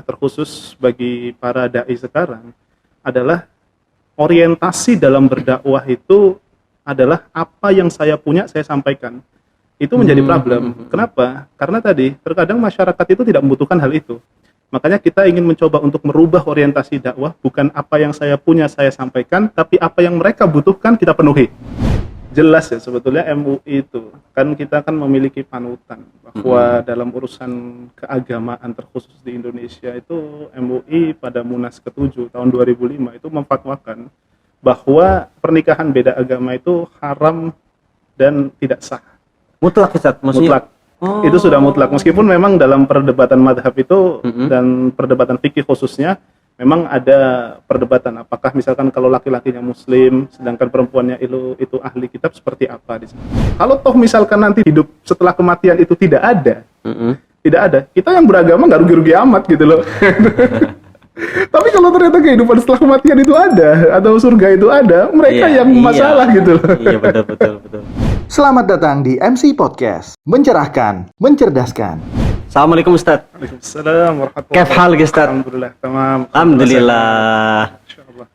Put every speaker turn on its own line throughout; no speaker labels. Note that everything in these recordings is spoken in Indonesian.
terkhusus bagi para dai sekarang adalah orientasi dalam berdakwah itu adalah apa yang saya punya saya sampaikan. Itu menjadi problem. Kenapa? Karena tadi terkadang masyarakat itu tidak membutuhkan hal itu. Makanya kita ingin mencoba untuk merubah orientasi dakwah, bukan apa yang saya punya saya sampaikan, tapi apa yang mereka butuhkan kita penuhi. Jelas ya sebetulnya MUI itu kan kita kan memiliki panutan bahwa dalam urusan keagamaan terkhusus di Indonesia itu MUI pada Munas ke-7 tahun 2005 itu memfatwakan bahwa pernikahan beda agama itu haram dan tidak sah.
Mutlak Ustaz, maksudnya.
Mutlak. Itu sudah mutlak meskipun memang dalam perdebatan madhab itu dan perdebatan fikih khususnya memang ada perdebatan apakah misalkan kalau laki-lakinya muslim sedangkan perempuannya itu ahli kitab seperti apa di sana. Kalau toh misalkan nanti hidup setelah kematian itu tidak ada. Tidak ada. Kita yang beragama nggak rugi-rugi amat gitu loh. Tapi kalau ternyata kehidupan setelah kematian itu ada atau surga itu ada, mereka yang masalah gitu loh.
Iya betul.
Selamat datang di MC Podcast. Mencerahkan, mencerdaskan.
Assalamualaikum Ustaz.
Waalaikumsalam warahmatullahi
Kef hal Ustaz?
Alhamdulillah, tamam.
Alhamdulillah.
Insyaallah.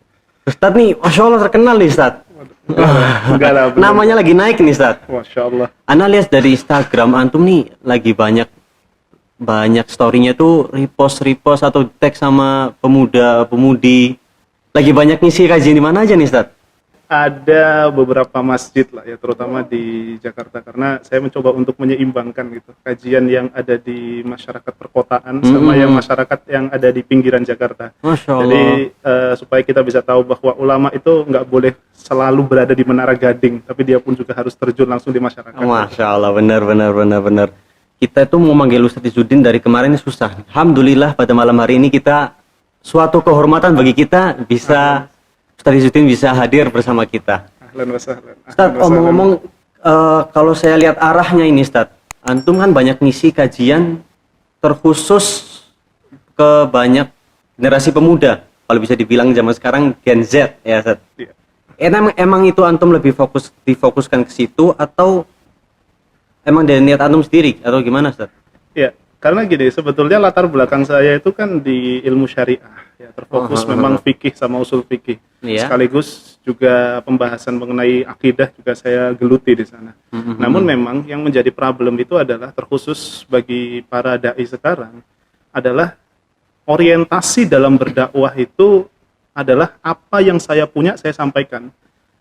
Ustaz nih, Masya Allah terkenal nih Ustaz.
Enggak lah, belum.
Namanya lagi naik nih Ustaz.
Masya Allah.
Ana lihat dari Instagram antum nih lagi banyak story-nya tuh repost atau tag sama pemuda-pemudi. Lagi banyak ngisi kajian di mana aja nih Ustaz?
Ada beberapa masjid lah ya, terutama di Jakarta karena saya mencoba untuk menyeimbangkan gitu kajian yang ada di masyarakat perkotaan sama yang masyarakat yang ada di pinggiran Jakarta.
Masya Allah.
Jadi supaya kita bisa tahu bahwa ulama itu nggak boleh selalu berada di Menara Gading, tapi dia pun juga harus terjun langsung di masyarakat.
Masya Allah, benar. Kita itu mau manggil Ustaz Izzuddin dari kemarin ini susah. Alhamdulillah pada malam hari ini kita suatu kehormatan bagi kita bisa Ustaz Izzuddin bisa hadir bersama kita.
Ahlan wa sahlan.
Ustaz, omong-omong kalau saya lihat arahnya ini Ustaz, antum kan banyak ngisi kajian terkhusus ke banyak generasi pemuda. Kalau bisa dibilang zaman sekarang Gen Z ya Ustaz.
Iya.
Emang itu antum lebih difokuskan ke situ atau emang dari niat antum sendiri atau gimana Ustaz?
Ya, karena gini, sebetulnya latar belakang saya itu kan di ilmu syariah, ya terfokus memang fikih sama usul fikih.
Iya.
Sekaligus juga pembahasan mengenai akidah juga saya geluti di sana. Namun memang yang menjadi problem itu adalah terkhusus bagi para dai sekarang adalah orientasi dalam berdakwah itu adalah apa yang saya punya saya sampaikan.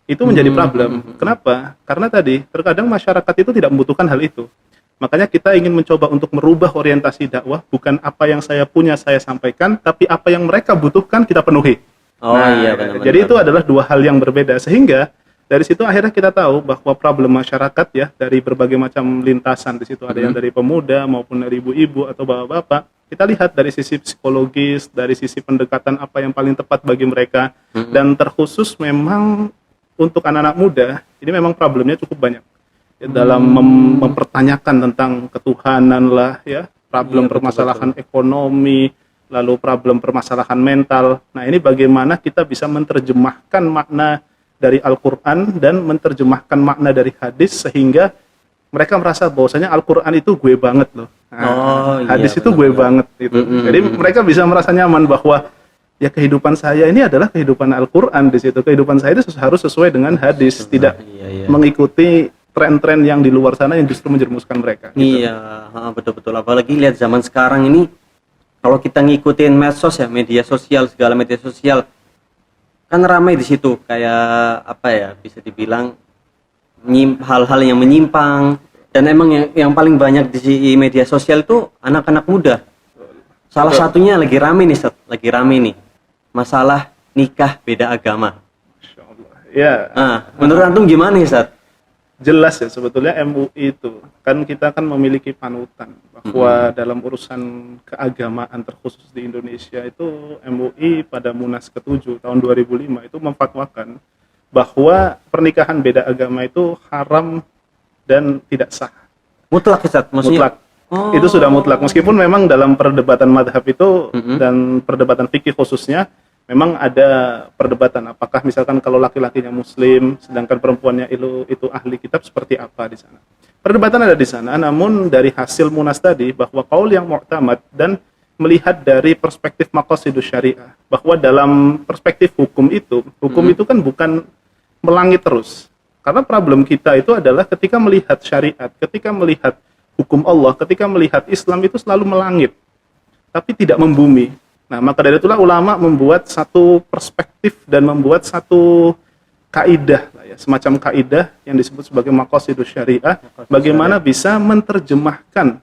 Itu menjadi problem. Kenapa? Karena tadi terkadang masyarakat itu tidak membutuhkan hal itu. Makanya kita ingin mencoba untuk merubah orientasi dakwah, bukan apa yang saya punya saya sampaikan, tapi apa yang mereka butuhkan kita penuhi.
Iya benar.
Jadi itu adalah dua hal yang berbeda, sehingga dari situ akhirnya kita tahu bahwa problem masyarakat ya dari berbagai macam lintasan di situ ada yang dari pemuda maupun dari ibu-ibu atau bapak-bapak. Kita lihat dari sisi psikologis, dari sisi pendekatan apa yang paling tepat bagi mereka, dan terkhusus memang untuk anak-anak muda ini memang problemnya cukup banyak ya, dalam mempertanyakan tentang ketuhanan lah ya, problem permasalahan ekonomi, lalu problem permasalahan mental. Nah ini bagaimana kita bisa menerjemahkan makna dari Al-Quran dan menerjemahkan makna dari hadis sehingga mereka merasa bahwasanya Al-Quran itu gue banget loh. Nah, hadis itu gue banget gitu. Jadi mereka bisa merasa nyaman bahwa ya kehidupan saya ini adalah kehidupan Al-Quran di situ. Kehidupan saya itu harus sesuai dengan hadis, tidak mengikuti tren-tren yang di luar sana yang justru menjerumuskan mereka. Gitu.
Iya, betul. Apalagi lihat zaman sekarang ini, kalau kita ngikutin medsos ya, segala media sosial, kan ramai di situ kayak apa ya, bisa dibilang hal-hal yang menyimpang, dan emang yang paling banyak di media sosial itu anak-anak muda. Salah satunya lagi rame nih, masalah nikah beda agama.
Masya Allah. Ya.
Menurut antum gimana nih Ustaz?
Jelas ya sebetulnya MUI itu kan kita kan memiliki panutan bahwa dalam urusan keagamaan terkhusus di Indonesia itu MUI pada Munas ke-7 tahun 2005 itu memfatwakan bahwa pernikahan beda agama itu haram dan tidak sah.
Mutlak Ustaz, maksudnya?
Mutlak. Itu sudah mutlak meskipun memang dalam perdebatan madhab itu dan perdebatan fikih khususnya memang ada perdebatan apakah misalkan kalau laki-lakinya muslim sedangkan perempuannya itu ahli kitab seperti apa di sana. Perdebatan ada di sana, namun dari hasil Munas tadi bahwa qaul yang mu'tamad dan melihat dari perspektif maqasidus syariah, bahwa dalam perspektif hukum itu kan bukan melangit terus. Karena problem kita itu adalah ketika melihat syariat, ketika melihat hukum Allah, ketika melihat Islam itu selalu melangit, tapi tidak membumi. Nah, maka dari itulah ulama membuat satu perspektif dan membuat satu kaidah lah ya, semacam kaidah yang disebut sebagai maqasidus syariah, bagaimana bisa menerjemahkan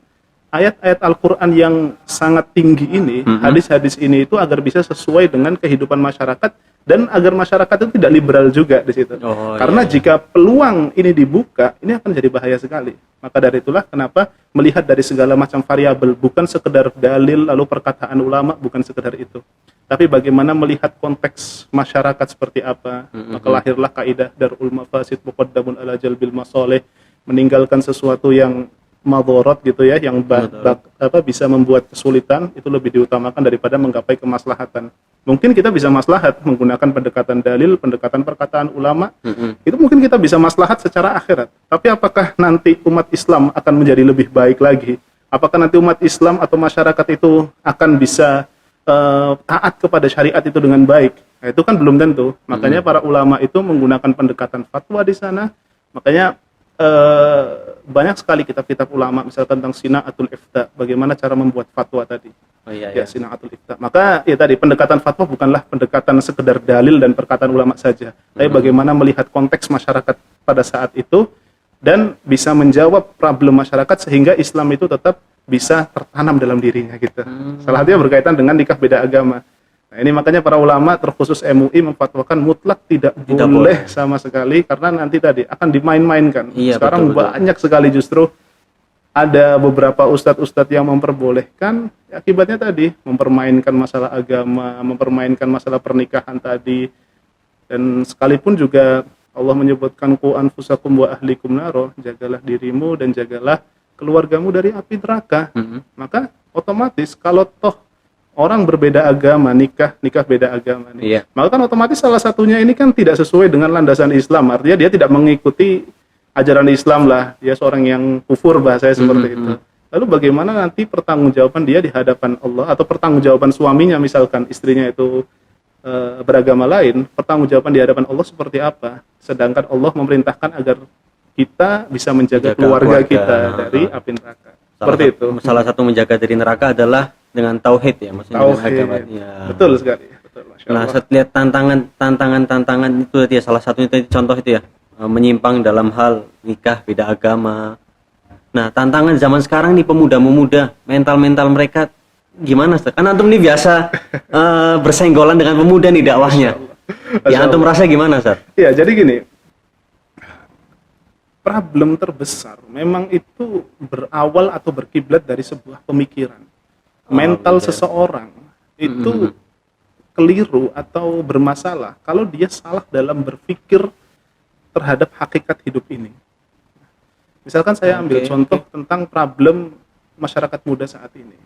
ayat-ayat Al-Qur'an yang sangat tinggi ini, hadis-hadis ini itu agar bisa sesuai dengan kehidupan masyarakat dan agar masyarakat itu tidak liberal juga di situ. Karena jika peluang ini dibuka, ini akan jadi bahaya sekali. Maka dari itulah kenapa melihat dari segala macam variabel, bukan sekedar dalil lalu perkataan ulama, bukan sekedar itu. Tapi bagaimana melihat konteks masyarakat seperti apa. Maka lahirlah kaidah darul mafasid muqaddamun ala jalbil masalih, meninggalkan sesuatu yang madharat gitu ya, yang bisa membuat kesulitan, itu lebih diutamakan daripada menggapai kemaslahatan. Mungkin kita bisa maslahat menggunakan pendekatan dalil, pendekatan perkataan ulama, itu mungkin kita bisa maslahat secara akhirat. Tapi apakah nanti umat Islam akan menjadi lebih baik lagi? Apakah nanti umat Islam atau masyarakat itu akan bisa taat kepada syariat itu dengan baik? Nah, itu kan belum tentu. Makanya para ulama itu menggunakan pendekatan fatwa di sana. Makanya banyak sekali kitab-kitab ulama, misalkan tentang Sina'atul Ifta, bagaimana cara membuat fatwa tadi. Sina'atul Ifta. Maka ya tadi pendekatan fatwa bukanlah pendekatan sekedar dalil dan perkataan ulama saja, tapi bagaimana melihat konteks masyarakat pada saat itu dan bisa menjawab problem masyarakat sehingga Islam itu tetap bisa tertanam dalam dirinya gitu. Salah satunya berkaitan dengan nikah beda agama. Nah, ini makanya para ulama terkhusus MUI memfatwakan mutlak tidak boleh sama sekali, karena nanti tadi akan dimain-mainkan. Sekarang betul. Banyak sekali justru ada beberapa ustadz-ustadz yang memperbolehkan, akibatnya tadi mempermainkan masalah agama, mempermainkan masalah pernikahan tadi. Dan sekalipun juga Allah menyebutkan qu anfusakum wa ahlikum naro, jagalah dirimu dan jagalah keluargamu dari api neraka. Maka otomatis kalau toh orang berbeda agama, nikah beda agama nih. Maka kan otomatis salah satunya ini kan tidak sesuai dengan landasan Islam. Artinya dia tidak mengikuti ajaran Islam lah. Dia seorang yang kufur, bahasanya seperti itu. Lalu bagaimana nanti pertanggungjawaban dia di hadapan Allah, atau pertanggungjawaban suaminya misalkan istrinya itu beragama lain, pertanggungjawaban di hadapan Allah seperti apa? Sedangkan Allah memerintahkan agar kita bisa menjaga keluarga kita dari api neraka. Salah satu menjaga dari neraka adalah dengan tauhid ya, maksudnya agama. Betul sekali. Betul,
nah, setiap tantangan itu ya, salah satunya itu contoh itu ya, menyimpang dalam hal nikah beda agama. Nah, tantangan zaman sekarang nih, pemuda-pemuda, mental mereka gimana? Kan antum ini biasa bersenggolan dengan pemuda nih dakwahnya. Ya antum merasa gimana, Ustaz?
Ya, jadi gini. Problem terbesar memang itu berawal atau berkiblat dari sebuah pemikiran. Mental seseorang itu keliru atau bermasalah kalau dia salah dalam berpikir terhadap hakikat hidup ini. Misalkan saya ambil contoh tentang problem masyarakat muda saat ini.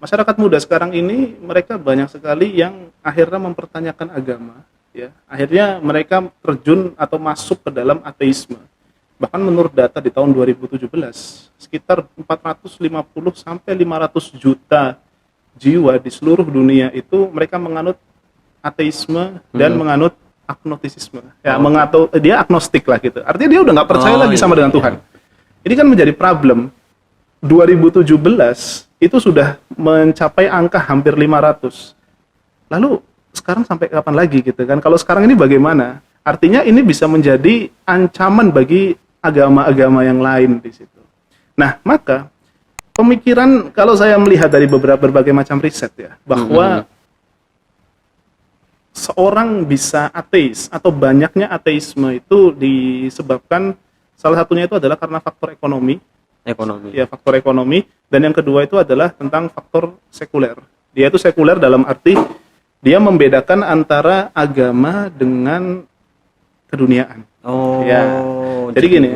Masyarakat muda sekarang ini mereka banyak sekali yang akhirnya mempertanyakan agama, ya. Akhirnya mereka terjun atau masuk ke dalam ateisme. Bahkan menurut data di tahun 2017, sekitar 450 sampai 500 juta jiwa di seluruh dunia itu mereka menganut ateisme dan menganut agnostisisme. Ya, dia agnostik lah gitu. Artinya dia udah nggak percaya lagi sama dengan Tuhan. Ini kan menjadi problem. 2017 itu sudah mencapai angka hampir 500. Lalu sekarang sampai kapan lagi gitu kan? Kalau sekarang ini bagaimana? Artinya ini bisa menjadi ancaman bagi agama-agama yang lain di situ. Nah, maka pemikiran, kalau saya melihat dari berbagai macam riset ya, bahwa seorang bisa ateis atau banyaknya ateisme itu disebabkan salah satunya itu adalah karena faktor ekonomi. Ya, faktor ekonomi. Dan yang kedua itu adalah tentang faktor sekuler. Dia itu sekuler dalam arti dia membedakan antara agama dengan keduniaan. Ya. Jadi gini,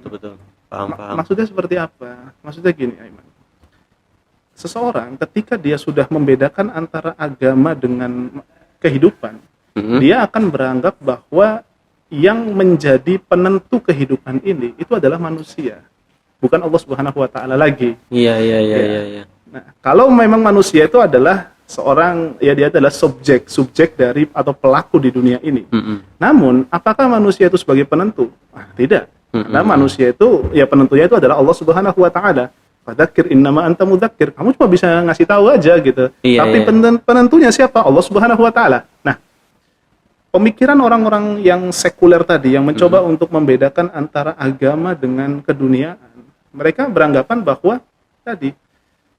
betul. Paham.
Maksudnya seperti apa? Maksudnya gini, Aiman. Seseorang ketika dia sudah membedakan antara agama dengan kehidupan, dia akan beranggap bahwa yang menjadi penentu kehidupan ini itu adalah manusia, bukan Allah Subhanahu wa taala lagi.
Iya.
Nah, kalau memang manusia itu adalah seorang, ya dia adalah subjek dari atau pelaku di dunia ini. Namun, apakah manusia itu sebagai penentu? Tidak. Karena manusia itu, ya penentunya itu adalah Allah Subhanahu wa taala. Fadzakir innama anta mudzakir. Kamu cuma bisa ngasih tahu aja gitu.
Iya,
Tapi penentunya siapa? Allah Subhanahu wa taala. Nah, pemikiran orang-orang yang sekuler tadi yang mencoba untuk membedakan antara agama dengan keduniaan, mereka beranggapan bahwa tadi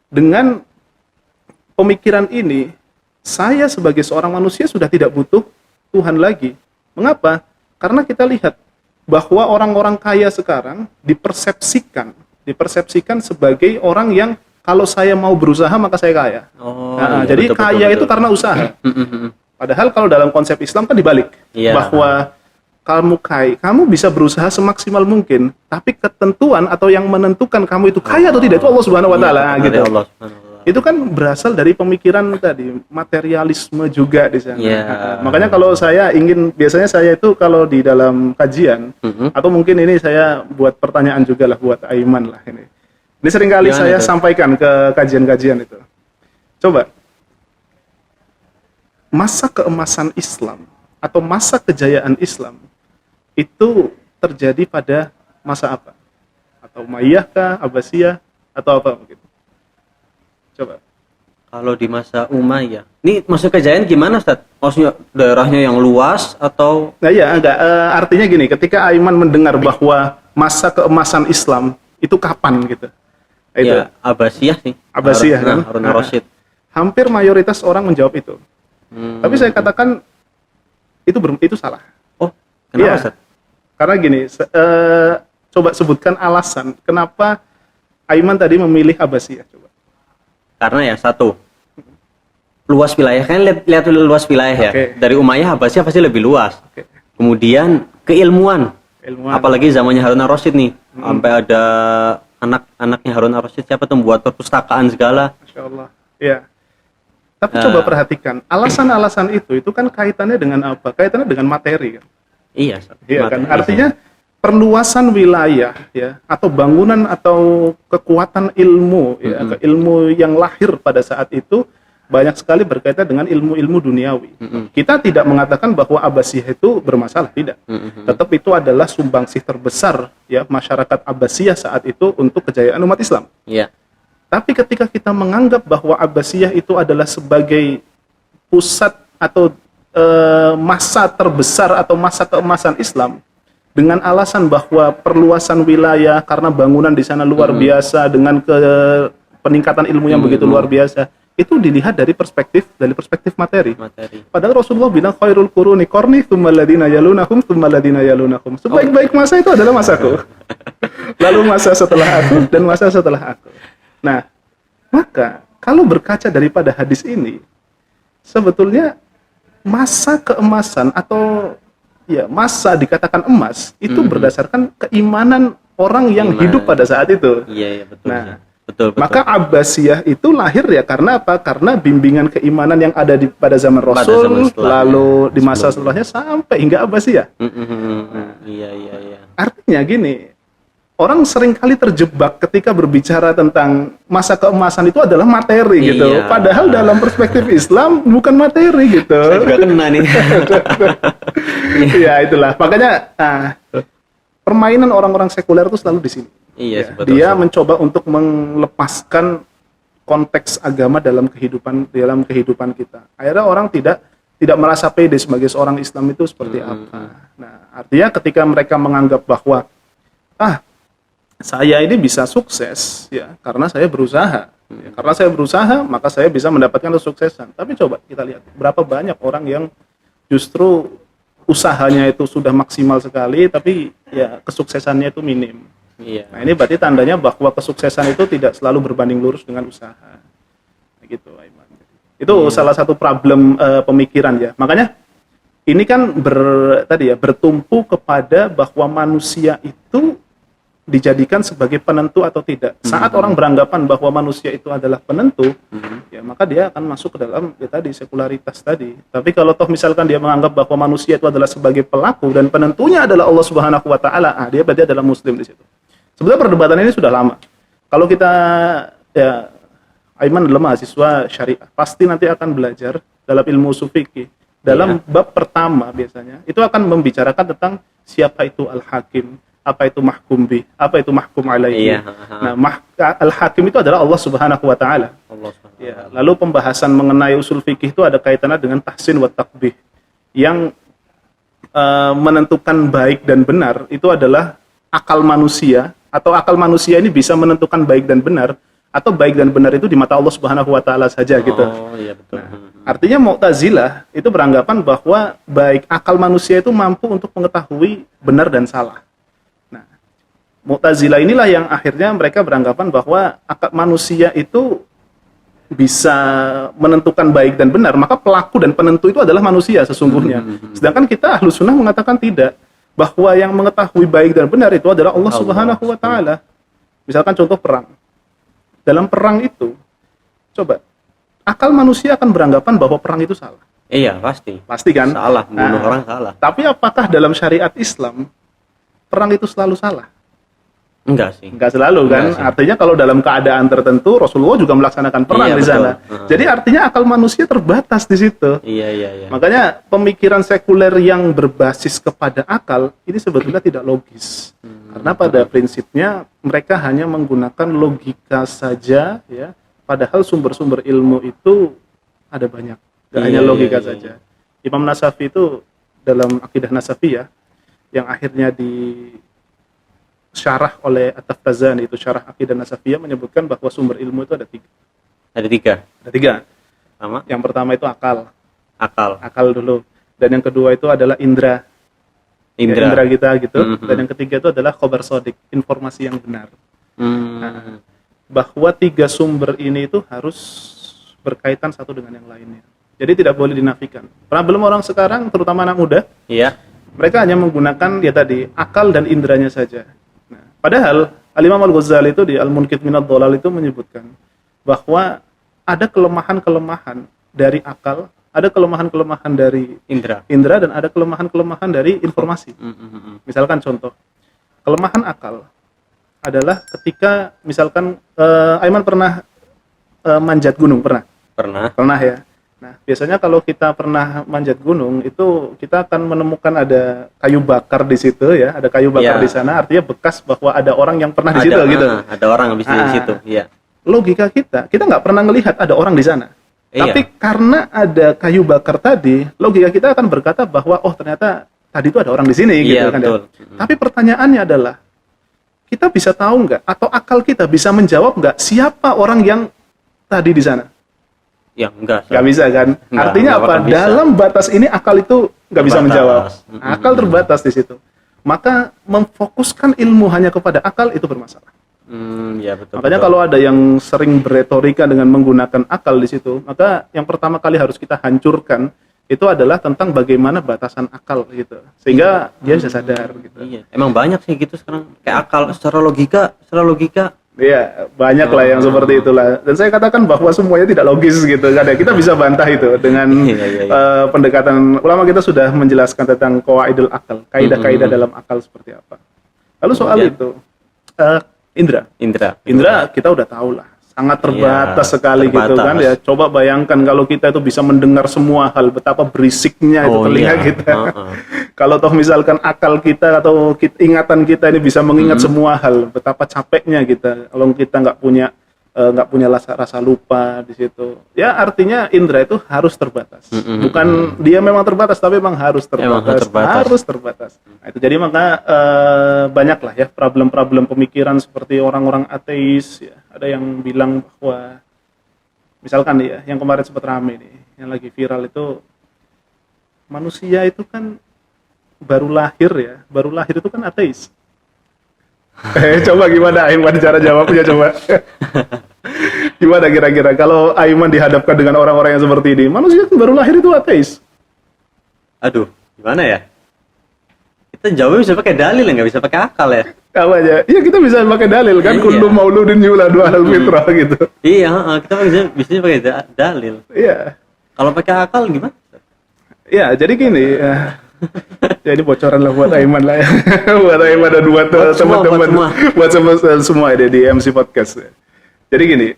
dengan pemikiran ini, saya sebagai seorang manusia sudah tidak butuh Tuhan lagi. Mengapa? Karena kita lihat bahwa orang-orang kaya sekarang dipersepsikan sebagai orang yang kalau saya mau berusaha maka saya kaya. Jadi betul, kaya itu karena usaha. Padahal kalau dalam konsep Islam kan dibalik, bahwa kamu kaya, kamu bisa berusaha semaksimal mungkin, tapi ketentuan atau yang menentukan kamu itu kaya atau tidak itu Allah Subhanahu wa taala gitu. Itu kan berasal dari pemikiran tadi, materialisme juga di sana. Makanya kalau saya biasanya saya itu kalau di dalam kajian, atau mungkin ini saya buat pertanyaan juga lah buat Aiman lah ini. Ini seringkali saya sampaikan ke kajian-kajian itu. Coba, masa keemasan Islam atau masa kejayaan Islam itu terjadi pada masa apa? Atau Umayyah kah, Abbasiyah, atau apa begitu? Coba.
Kalau di masa Umayyah, ini masa kejayaan gimana, Ustaz? Maksudnya daerahnya yang luas atau?
Nah ya, enggak. Artinya gini, ketika Aiman mendengar bahwa masa keemasan Islam itu kapan gitu? Itu.
Ya, Abbasiyah sih.
Abbasiyah kan?
Harun ar-Rasyid.
Hampir mayoritas orang menjawab itu. Tapi saya katakan itu salah.
Oh, kenapa, Ustaz?
Karena gini, coba sebutkan alasan kenapa Aiman tadi memilih Abbasiyah, coba.
Karena ya satu, luas wilayah, kan lihat luas wilayah ya. Dari Umayyah Abbasiyah pasti lebih luas. Kemudian keilmuan. Apalagi zamannya Harun ar-Rasyid nih. Sampai ada anak-anaknya Harun ar-Rasyid siapa tuh buat perpustakaan segala.
Masya Allah. Iya. Tapi coba perhatikan, alasan-alasan itu kan kaitannya dengan apa? Kaitannya dengan materi kan.
Iya,
kan. Artinya perluasan wilayah ya, atau bangunan atau kekuatan ilmu ya, ilmu yang lahir pada saat itu banyak sekali berkaitan dengan ilmu-ilmu duniawi. Kita tidak mengatakan bahwa Abbasiyah itu bermasalah, tidak. Tetap itu adalah sumbangsih terbesar ya masyarakat Abbasiyah saat itu untuk kejayaan umat Islam.
Iya.
Tapi ketika kita menganggap bahwa Abbasiyah itu adalah sebagai pusat atau masa terbesar atau masa keemasan Islam, dengan alasan bahwa perluasan wilayah karena bangunan di sana luar biasa dengan peningkatan ilmu yang begitu luar biasa, itu dilihat dari perspektif materi. Padahal Rasulullah bilang khairul quruni qarni tsumma alladziina yalunahum tsumma alladziina yalunahum. Sebaik-baik masa itu adalah masaku. Lalu masa setelah aku dan masa setelah aku. Nah, maka kalau berkaca daripada hadis ini, sebetulnya masa keemasan atau ya masa dikatakan emas itu berdasarkan keimanan orang yang hidup pada saat itu.
Iya, betul.
Nah,
betul.
Maka Abbasiyah itu lahir ya karena apa? Karena bimbingan keimanan yang ada pada zaman Rasul, lalu di masa setelahnya sampai hingga Abbasiyah.
Iya.
Artinya gini, orang seringkali terjebak ketika berbicara tentang masa keemasan itu adalah materi gitu. Padahal dalam perspektif Islam bukan materi gitu.
Saya juga kena nih.
Ya itulah. Makanya permainan orang-orang sekuler itu selalu di sini.
Iya,
dia mencoba untuk melepaskan konteks agama dalam kehidupan kita. Akhirnya orang tidak merasa pede sebagai seorang Islam itu seperti apa. Nah, artinya ketika mereka menganggap bahwa saya ini bisa sukses ya karena saya berusaha. Ya, karena saya berusaha maka saya bisa mendapatkan kesuksesan. Tapi coba kita lihat berapa banyak orang yang justru usahanya itu sudah maksimal sekali tapi ya kesuksesannya itu minim.
Iya.
Nah, ini berarti tandanya bahwa kesuksesan itu tidak selalu berbanding lurus dengan usaha. Gitu, Aiman. Itu salah satu problem pemikiran ya. Makanya ini kan bertumpu kepada bahwa manusia itu dijadikan sebagai penentu atau tidak. Saat orang beranggapan bahwa manusia itu adalah penentu, ya maka dia akan masuk ke dalam sekularitas tadi. Tapi kalau toh misalkan dia menganggap bahwa manusia itu adalah sebagai pelaku dan penentunya adalah Allah Subhanahu wa taala, dia berarti adalah muslim di situ. Sebenarnya perdebatan ini sudah lama. Kalau kita Aiman adalah mahasiswa syariah, pasti nanti akan belajar dalam ilmu ushul fikih. Dalam bab pertama biasanya itu akan membicarakan tentang siapa itu al-hakim, apa itu mahkum bih, apa itu mahkum alaihi.
Iya.
Nah, al-hakim itu adalah Allah Subhanahu wa taala.
Allah SWT.
Ya, lalu pembahasan mengenai usul fikih itu ada kaitannya dengan tahsin wa takbih. Yang menentukan baik dan benar itu adalah akal manusia, atau akal manusia ini bisa menentukan baik dan benar, atau baik dan benar itu di mata Allah Subhanahu wa taala saja gitu.
Oh iya betul.
Artinya Mu'tazilah itu beranggapan bahwa baik akal manusia itu mampu untuk mengetahui benar dan salah. Nah, Mu'tazilah inilah yang akhirnya mereka beranggapan bahwa akal manusia itu bisa menentukan baik dan benar, maka pelaku dan penentu itu adalah manusia sesungguhnya. Sedangkan kita Ahlus Sunnah mengatakan tidak, bahwa yang mengetahui baik dan benar itu adalah Allah Subhanahu wa taala. Misalkan contoh perang. Dalam perang itu, coba akal manusia akan beranggapan bahwa perang itu salah.
Iya pasti.
Pasti kan?
Salah, membunuh orang salah.
Tapi apakah dalam syariat Islam perang itu selalu salah?
Enggak sih.
Enggak selalu kan?
Enggak sih.
Artinya kalau dalam keadaan tertentu Rasulullah juga melaksanakan perang
Iya,
di sana.
betul.
Jadi artinya akal manusia terbatas di situ.
Iya.
Makanya pemikiran sekuler yang berbasis kepada akal ini sebetulnya tidak logis. Karena pada prinsipnya mereka hanya menggunakan logika saja ya. Padahal sumber-sumber ilmu itu ada banyak. Gak hanya logika saja. Imam Nasafi itu dalam Aqidah Nasafiyah yang akhirnya disyarah oleh At-Taftazani, itu syarah Aqidah Nasafiyah, menyebutkan bahwa sumber ilmu itu ada tiga.
Ada tiga.
Ada tiga.
Sama
Yang pertama itu akal.
akal.
Akal dulu. Dan yang kedua itu adalah indra. Ya, indra kita gitu. Dan yang ketiga itu adalah khobar sodik, informasi yang benar. Nah, bahwa tiga sumber ini itu harus berkaitan satu dengan yang lainnya. Jadi tidak boleh dinafikan. Problem orang sekarang, terutama anak muda,
Iya.
mereka hanya menggunakan ya tadi akal dan indranya saja. Nah, padahal Al-Imam Al-Ghazali itu di Al-Munqidh Minadh Dhalal itu menyebutkan bahwa ada kelemahan-kelemahan dari akal, ada kelemahan-kelemahan dari
Indra.
dan ada kelemahan-kelemahan dari informasi. Misalkan contoh, kelemahan akal adalah ketika misalkan Aiman pernah manjat gunung, pernah ya. Nah, biasanya kalau kita pernah manjat gunung itu kita akan menemukan ada kayu bakar di situ ya, ada kayu bakar di sana, artinya bekas bahwa ada orang yang pernah di situ gitu.
Ada orang habis di situ, iya.
Logika kita nggak pernah melihat ada orang di sana.
Iya.
Tapi karena ada kayu bakar tadi, logika kita akan berkata bahwa oh ternyata tadi itu ada orang di sini gitu kan.
Betul.
Tapi pertanyaannya adalah kita bisa tahu nggak atau akal kita bisa menjawab nggak siapa orang yang tadi di sana?
Ya, enggak.
Nggak bisa kan? Artinya
nggak
apa?
bakal bisa.
Dalam batas ini akal itu nggak bisa
Terbatas.
menjawab. Akal terbatas di situ. Maka memfokuskan ilmu hanya kepada akal itu bermasalah.
Ya betul.
Makanya kalau ada yang sering berretorika dengan menggunakan akal di situ, maka yang pertama kali harus kita hancurkan itu adalah tentang bagaimana batasan akal gitu. Sehingga dia bisa sadar gitu.
Iya, emang banyak sih gitu sekarang. Kayak akal secara logika.
Iya, banyak lah yang seperti itulah. Dan saya katakan bahwa semuanya tidak logis gitu. Kan ya. Kita bisa bantah itu dengan pendekatan ulama. Kita sudah menjelaskan tentang qawaidul akal, kaidah-kaidah dalam akal seperti apa. Lalu soal itu indra kita udah tahu lah, sangat terbatas sekali gitu kan ya. Coba bayangkan kalau kita itu bisa mendengar semua hal, betapa berisiknya itu telinga kita. Kalau toh misalkan akal kita atau ingatan kita ini bisa mengingat semua hal, betapa capeknya kita kalau kita nggak punya rasa lupa di situ. Ya artinya indra itu harus terbatas. Bukan dia memang terbatas, tapi memang harus terbatas. Harus terbatas. Nah, itu jadi maka banyaklah ya problem-problem pemikiran seperti orang-orang ateis. Ya. Ada yang bilang bahwa misalkan ya, yang kemarin sempat rame nih, yang lagi viral itu manusia itu kan baru lahir itu kan ateis. Coba gimana Aiman cara jawabnya coba? Gimana kira-kira kalau Aiman dihadapkan dengan orang-orang yang seperti ini? Manusia baru lahir itu ateis.
Aduh, gimana ya? Kita jawabnya bisa pakai dalil ya, nggak bisa pakai akal ya?
Apa aja? Iya kita bisa pakai dalil kan, kullu mauludin yuladu alal fitrah gitu.
Iya, kita bisa pakai dalil.
Iya.
Kalau pakai akal gimana?
Iya, jadi gini. Ya ini bocoran lah buat Aiman lah ya. Buat Aiman dan buat teman-teman, buat semua ada di MC Podcast. Jadi gini,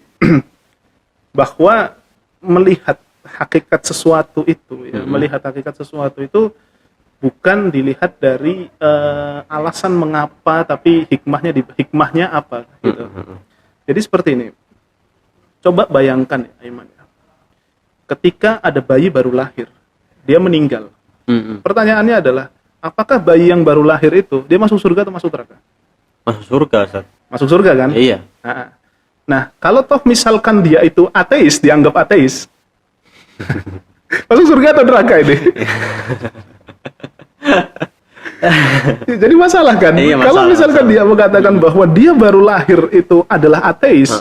bahwa melihat hakikat sesuatu itu ya, melihat hakikat sesuatu itu bukan dilihat dari alasan mengapa, tapi hikmahnya apa gitu. Jadi seperti ini. Coba bayangkan ya, Aiman. Ketika ada bayi baru lahir, dia meninggal. Pertanyaannya adalah, apakah bayi yang baru lahir itu dia masuk surga atau masuk neraka?
Masuk surga, Ustaz.
Masuk surga kan?
Iya.
Nah, kalau toh misalkan dia itu ateis, dianggap ateis, masuk surga atau neraka ini? Jadi masalah kan?
Iya,
kalau misalkan dia mengatakan bahwa dia baru lahir itu adalah ateis,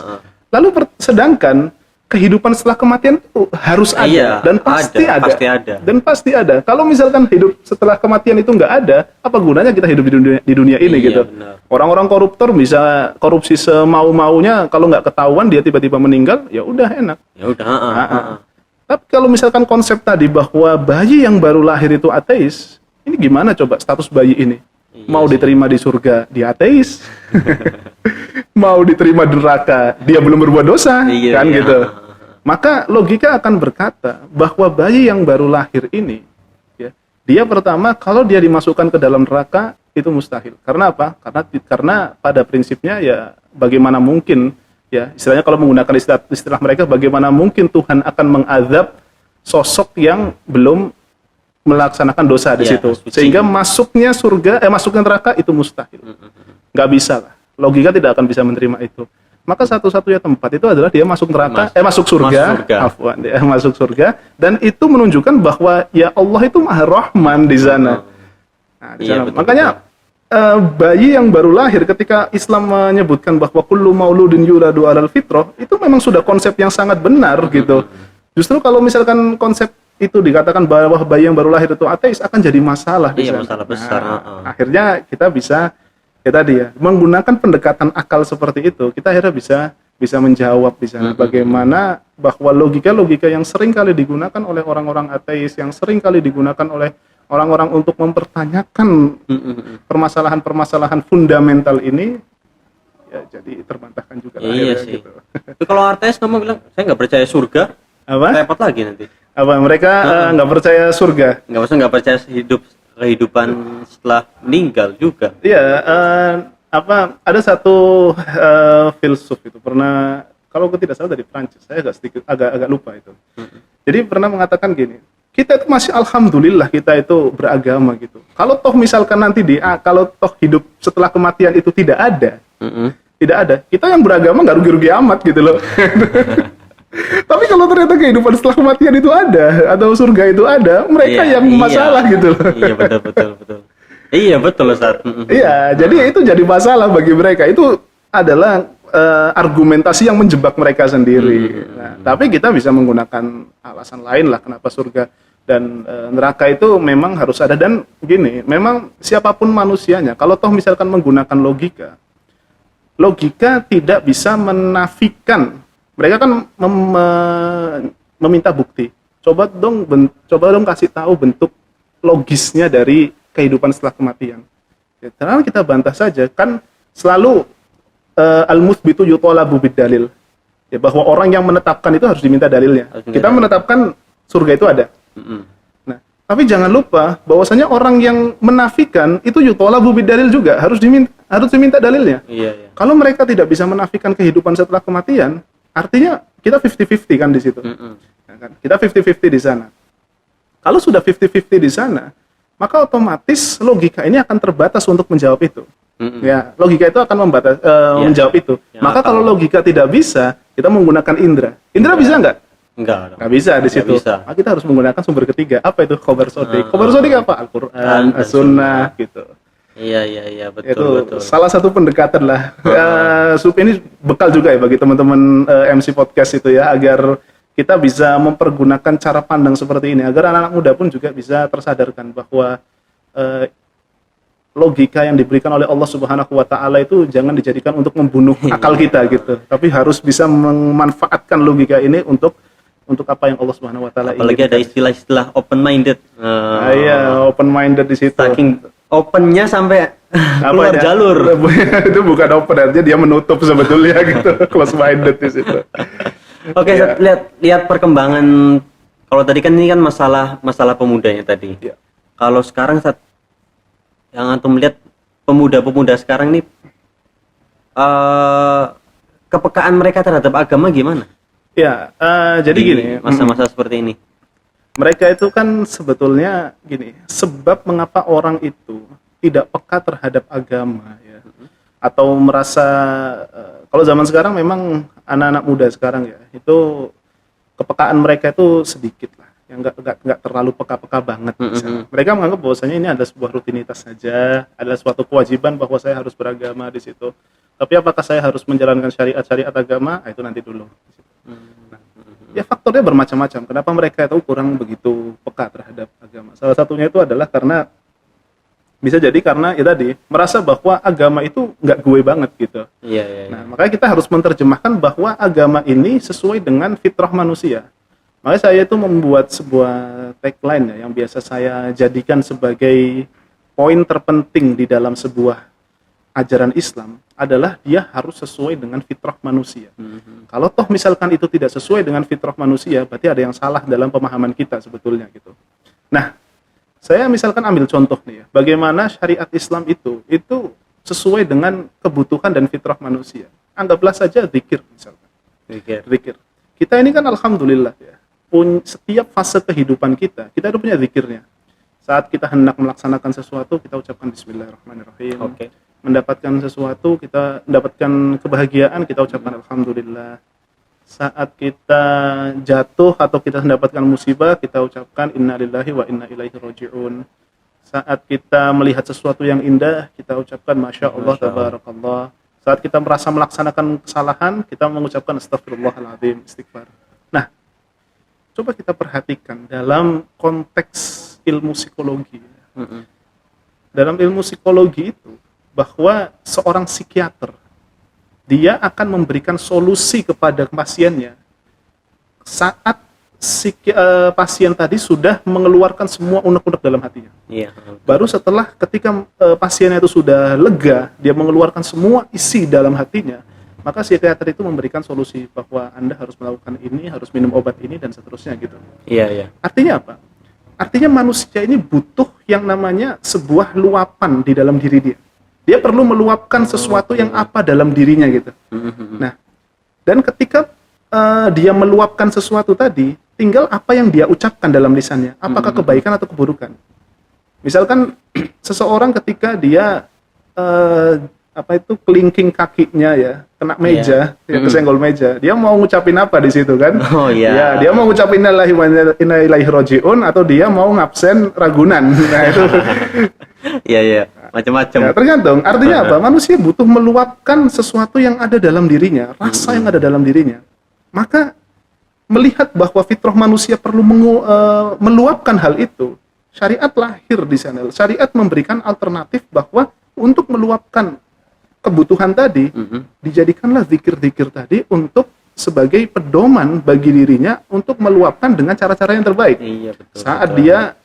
lalu sedangkan kehidupan setelah kematian itu harus ada,
Iya,
dan pasti ada. Dan pasti ada. Kalau misalkan hidup setelah kematian itu nggak ada, apa gunanya kita hidup di dunia ini
Iya,
gitu?
benar.
Orang-orang koruptor bisa korupsi semau-maunya, kalau nggak ketahuan dia tiba-tiba meninggal, ya udah enak.
Ya udah,
Tapi kalau misalkan konsep tadi bahwa bayi yang baru lahir itu ateis, ini gimana coba status bayi ini?
Iya
Mau
sih.
diterima di surga, dia ateis. Mau diterima di neraka, dia belum berbuat dosa,
Iya,
kan
iya.
gitu. Maka logika akan berkata bahwa bayi yang baru lahir ini, ya, dia pertama kalau dia dimasukkan ke dalam neraka itu mustahil. Karena apa? Karena pada prinsipnya ya bagaimana mungkin, ya istilahnya kalau menggunakan istilah mereka, bagaimana mungkin Tuhan akan mengazab sosok yang belum melaksanakan dosa di
Iya,
situ,
suci.
sehingga masuknya neraka itu mustahil, nggak bisa lah, logika tidak akan bisa menerima itu. Maka satu-satunya tempat itu adalah dia masuk neraka, masuk surga, afwan, dia masuk surga, dan itu menunjukkan bahwa ya Allah itu Maha Rahman di sana. Nah, di
Iya,
sana.
betul,
Makanya bayi yang baru lahir, ketika Islam menyebutkan bahwa kullu mauludin yuladu alal fitrah, itu memang sudah konsep yang sangat benar gitu. Justru kalau misalkan konsep itu dikatakan bahwa bayi yang baru lahir itu ateis, akan jadi masalah di
Iya,
sana.
masalah besar.
Akhirnya kita bisa menggunakan pendekatan akal seperti itu, kita akhirnya bisa menjawab di sana bagaimana bahwa logika-logika yang sering kali digunakan oleh orang-orang ateis, yang sering kali digunakan oleh orang-orang untuk mempertanyakan permasalahan-permasalahan fundamental ini, ya jadi terbantahkan juga.
Iya
akhirnya
sih.
gitu.
Itu kalau artis ngomong bilang, saya nggak percaya surga,
Apa?
repot lagi nanti.
Apa mereka nggak percaya surga?
Nggak percaya kehidupan setelah meninggal juga.
Iya, ada satu filsuf itu pernah, kalau aku tidak salah dari Prancis, saya agak lupa itu. Jadi pernah mengatakan gini, kita itu masih alhamdulillah kita itu beragama gitu. Kalau toh misalkan nanti kalau toh hidup setelah kematian itu tidak ada, kita yang beragama nggak rugi-rugi amat gitu loh. Tapi kalau ternyata kehidupan setelah kematian itu ada, atau surga itu ada, mereka yang masalah gitu loh.
Iya, betul. Iya, betul, Ustaz.
Iya, jadi itu jadi masalah bagi mereka. Itu adalah argumentasi yang menjebak mereka sendiri. Nah, tapi kita bisa menggunakan alasan lain lah kenapa surga dan neraka itu memang harus ada. Dan gini, memang siapapun manusianya, kalau toh misalkan menggunakan logika tidak bisa menafikan. Mereka kan meminta bukti. Coba dong kasih tahu bentuk logisnya dari kehidupan setelah kematian. Ya, karena kita bantah saja, kan selalu al-mutsbitu yutolabu bid-dalil. Ya, bahwa orang yang menetapkan itu harus diminta dalilnya. Kita menetapkan surga itu ada. Nah, tapi jangan lupa bahwasanya orang yang menafikan itu yutolabu bid-dalil juga harus diminta dalilnya.
Iya.
Kalau mereka tidak bisa menafikan kehidupan setelah kematian, artinya kita 50-50 kan di situ. Ya kan? Kita 50-50 di sana. Kalau sudah 50-50 di sana, maka otomatis logika ini akan terbatas untuk menjawab itu. Ya, logika itu akan menjawab itu.
Ya,
maka kalau logika tidak bisa, kita menggunakan indera. Indera bisa nggak?
Enggak.
Nggak bisa di situ.
Bisa.
Maka kita harus menggunakan sumber ketiga. Apa itu? Khobar sodik. Khobar sodik apa? Al-Quran, As-Sunnah, gitu.
Iya,
Itu
betul.
salah satu pendekatan lah. Ini bekal juga ya bagi teman-teman MC Podcast itu ya, agar kita bisa mempergunakan cara pandang seperti ini, agar anak-anak muda pun juga bisa tersadarkan bahwa logika yang diberikan oleh Allah Subhanahu wa taala itu jangan dijadikan untuk membunuh akal kita gitu, tapi harus bisa memanfaatkan logika ini untuk apa yang Allah Subhanahu wa taala inginkan.
Apalagi ada istilah-istilah open minded.
Iya, open minded di situ.
Saking opennya sampai keluar
ya?
jalur.
Itu bukan open, artinya dia menutup sebetulnya gitu. Close minded di situ.
Oke,
Ya.
lihat perkembangan. Kalau tadi kan ini kan masalah pemudanya tadi.
Ya.
Kalau sekarang yang antum lihat pemuda-pemuda sekarang ini kepekaan mereka terhadap agama gimana?
Ya, jadi
Di
gini,
masa-masa seperti ini.
mereka itu kan sebetulnya gini, sebab mengapa orang itu tidak peka terhadap agama ya, atau merasa kalau zaman sekarang memang anak-anak muda sekarang ya, itu kepekaan mereka itu sedikit lah, yang nggak terlalu peka-peka banget. Misalnya. Mereka menganggap bahwasanya ini adalah sebuah rutinitas saja, adalah suatu kewajiban bahwa saya harus beragama di situ. Tapi apakah saya harus menjalankan syariat agama? Itu nanti dulu. Ya faktornya bermacam-macam. Kenapa mereka itu kurang begitu peka terhadap agama? Salah satunya itu adalah karena bisa jadi karena ya tadi merasa bahwa agama itu nggak gue banget gitu.
Iya.
Nah makanya kita harus menerjemahkan bahwa agama ini sesuai dengan fitrah manusia. Makanya saya itu membuat sebuah tagline ya, yang biasa saya jadikan sebagai poin terpenting di dalam sebuah ajaran Islam adalah dia harus sesuai dengan fitrah manusia. Kalau toh misalkan itu tidak sesuai dengan fitrah manusia, berarti ada yang salah dalam pemahaman kita sebetulnya gitu. Nah, saya misalkan ambil contoh nih ya, bagaimana syariat Islam itu sesuai dengan kebutuhan dan fitrah manusia. Anggaplah saja zikir misalkan. Zikir. Kita ini kan alhamdulillah ya, setiap fase kehidupan kita itu punya zikirnya. Saat kita hendak melaksanakan sesuatu, kita ucapkan bismillahirrahmanirrahim.
Oke.
Mendapatkan sesuatu, kita mendapatkan kebahagiaan, kita ucapkan alhamdulillah. Saat kita jatuh atau kita mendapatkan musibah, kita ucapkan innalillahi wa inna ilaihi raji'un. Saat kita melihat sesuatu yang indah, kita ucapkan masya Allah tabarakallah. Saat kita merasa melaksanakan kesalahan, kita mengucapkan astagfirullahaladzim, istighfar. Nah, coba kita perhatikan dalam konteks ilmu psikologi. Dalam ilmu psikologi itu, bahwa seorang psikiater dia akan memberikan solusi kepada pasiennya saat pasien tadi sudah mengeluarkan semua unek-unek dalam hatinya.
Iya.
Baru setelah ketika pasiennya itu sudah lega, dia mengeluarkan semua isi dalam hatinya, maka psikiater itu memberikan solusi bahwa Anda harus melakukan ini, harus minum obat ini dan seterusnya gitu.
Iya.
Artinya apa? Artinya manusia ini butuh yang namanya sebuah luapan di dalam diri dia. Dia perlu meluapkan sesuatu yang apa dalam dirinya gitu. Nah, dan ketika dia meluapkan sesuatu tadi, tinggal apa yang dia ucapkan dalam lisannya, apakah kebaikan atau keburukan. Misalkan seseorang ketika dia kelingking kakinya ya, kena meja, ya, kesenggol meja, dia mau ngucapin apa di situ kan?
Oh iya.
Ya, dia mau ngucapin innalillahi wa inna ilaihi raji'un atau dia mau ngabsen Ragunan. Nah, itu
Iya. Macam-macam.
ya, tergantung. Artinya apa? Manusia butuh meluapkan sesuatu yang ada dalam dirinya, rasa yang ada dalam dirinya. Maka melihat bahwa fitrah manusia perlu meluapkan hal itu, syariat lahir di sana. Syariat memberikan alternatif bahwa untuk meluapkan kebutuhan tadi, dijadikanlah zikir-zikir tadi untuk sebagai pedoman bagi dirinya untuk meluapkan dengan cara-cara yang terbaik.
Iya, betul.
Saat dia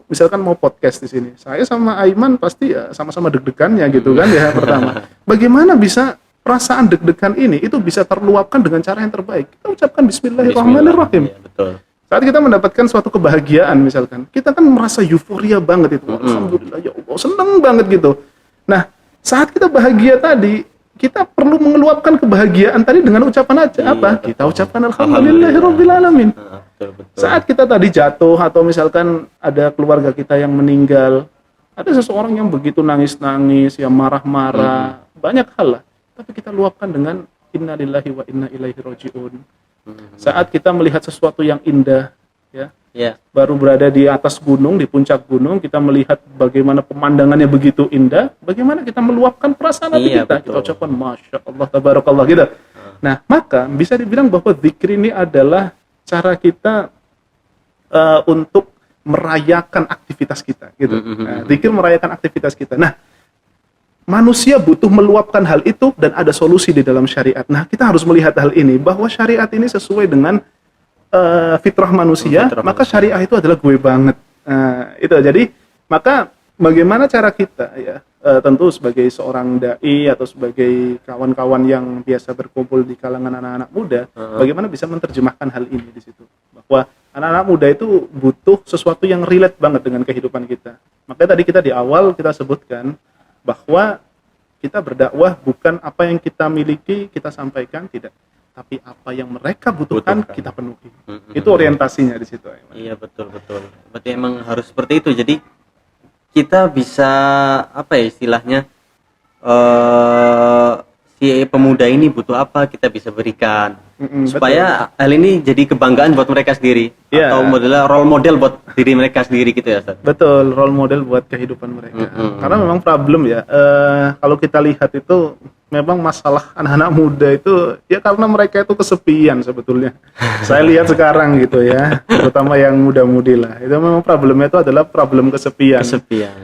misalkan mau podcast di sini, saya sama Aiman pasti ya sama-sama deg-degannya gitu kan ya pertama. Bagaimana bisa perasaan deg-degan ini itu bisa terluapkan dengan cara yang terbaik? Kita ucapkan Bismillahirrahmanirrahim.
Iya, betul.
Saat kita mendapatkan suatu kebahagiaan misalkan, kita kan merasa euforia banget itu. Alhamdulillah ya Allah, seneng banget gitu. Nah, saat kita bahagia tadi, kita perlu mengeluapkan kebahagiaan tadi dengan ucapan aja apa? Kita ucapkan alhamdulillahirabbil alamin.
Betul.
Saat kita tadi jatuh atau misalkan ada keluarga kita yang meninggal, ada seseorang yang begitu nangis-nangis, yang marah-marah, banyak hal lah. Tapi kita luapkan dengan innalillahi wa inna ilaihi raji'un. Saat kita melihat sesuatu yang indah, ya, baru berada di atas gunung, di puncak gunung, kita melihat bagaimana pemandangannya begitu indah, bagaimana kita meluapkan perasaan hati kita. Kita ucapkan masya Allah tabarakallah gitu. Nah, maka bisa dibilang bahwa zikir ini adalah cara kita untuk merayakan aktivitas kita gitu. Nah, zikir merayakan aktivitas kita. Nah, manusia butuh meluapkan hal itu dan ada solusi di dalam syariat. Nah, kita harus melihat hal ini bahwa syariat ini sesuai dengan fitrah manusia, maka syariah itu adalah gue banget. Itu jadi maka bagaimana cara kita ya, tentu sebagai seorang dai atau sebagai kawan-kawan yang biasa berkumpul di kalangan anak-anak muda, bagaimana bisa menerjemahkan hal ini di situ, bahwa anak-anak muda itu butuh sesuatu yang relate banget dengan kehidupan kita. Makanya tadi kita di awal kita sebutkan bahwa kita berdakwah bukan apa yang kita miliki kita sampaikan, tidak, tapi apa yang mereka butuhkan kita penuhi. Itu orientasinya di situ.
Iya, betul. Berarti emang harus seperti itu. Jadi kita bisa apa ya istilahnya, si pemuda ini butuh apa kita bisa berikan, supaya hal ini jadi kebanggaan buat mereka sendiri, atau modelnya role model buat diri mereka sendiri gitu ya, Ustaz.
Betul, role model buat kehidupan mereka. Karena memang problem ya, kalau kita lihat itu memang masalah anak-anak muda itu ya karena mereka itu kesepian sebetulnya. Saya lihat sekarang gitu ya, terutama yang muda-mudi lah. Itu memang problemnya itu adalah problem kesepian.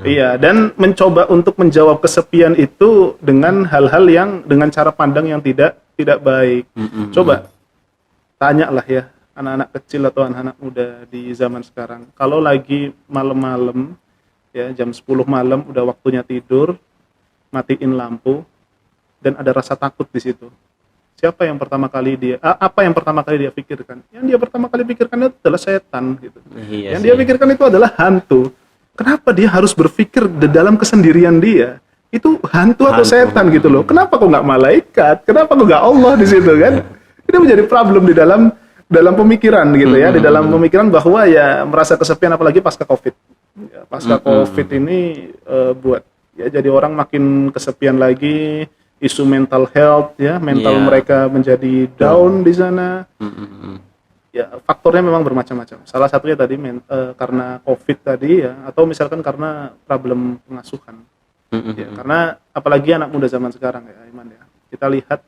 Iya, dan mencoba untuk menjawab kesepian itu dengan hal-hal yang dengan cara pandang yang tidak baik. Coba tanyalah ya anak-anak kecil atau anak-anak muda di zaman sekarang. Kalau lagi malam-malam ya jam 10 malam udah waktunya tidur, matiin lampu dan ada rasa takut di situ. Siapa yang pertama kali apa yang pertama kali dia pikirkan? Yang dia pertama kali pikirkan itu adalah setan gitu. Yang dia pikirkan itu adalah hantu. Kenapa dia harus berpikir di dalam kesendirian dia? Itu hantu atau setan gitu loh. Kenapa kok nggak malaikat? Kenapa kok nggak Allah di situ kan? Ini menjadi problem di dalam pemikiran gitu ya, di dalam pemikiran bahwa ya merasa kesepian apalagi pasca Covid. Ya, pasca Covid ini buat ya jadi orang makin kesepian lagi. Isu mental health ya, mental mereka menjadi down di sana. Ya, faktornya memang bermacam-macam. Salah satunya tadi karena Covid tadi ya, atau misalkan karena problem pengasuhan. Ya, karena apalagi anak muda zaman sekarang ya, Iman ya. Kita lihat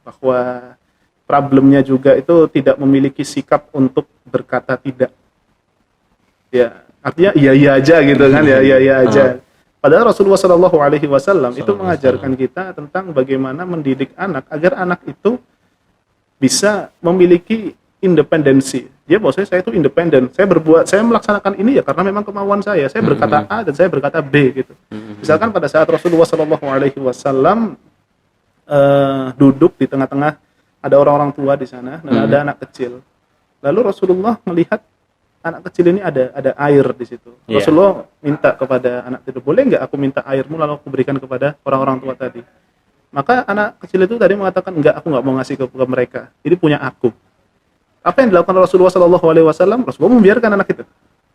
bahwa problemnya juga itu tidak memiliki sikap untuk berkata tidak. Ya, artinya iya aja gitu kan ya, iya aja. Padahal Rasulullah SAW itu mengajarkan kita tentang bagaimana mendidik anak agar anak itu bisa memiliki independensi. Dia bahwasanya saya itu independen. Saya melaksanakan ini ya karena memang kemauan saya. Saya berkata A dan saya berkata B gitu. Misalkan pada saat Rasulullah SAW duduk di tengah-tengah ada orang-orang tua di sana dan ada anak kecil. Lalu Rasulullah melihat anak kecil ini ada air di situ. Rasulullah minta kepada anak itu, boleh nggak aku minta airmu lalu aku berikan kepada orang-orang tua tadi. Maka anak kecil itu tadi mengatakan enggak, aku nggak mau ngasih ke mereka. Ini punya aku. Apa yang dilakukan Rasulullah SAW? Rasulullah membiarkan anak itu.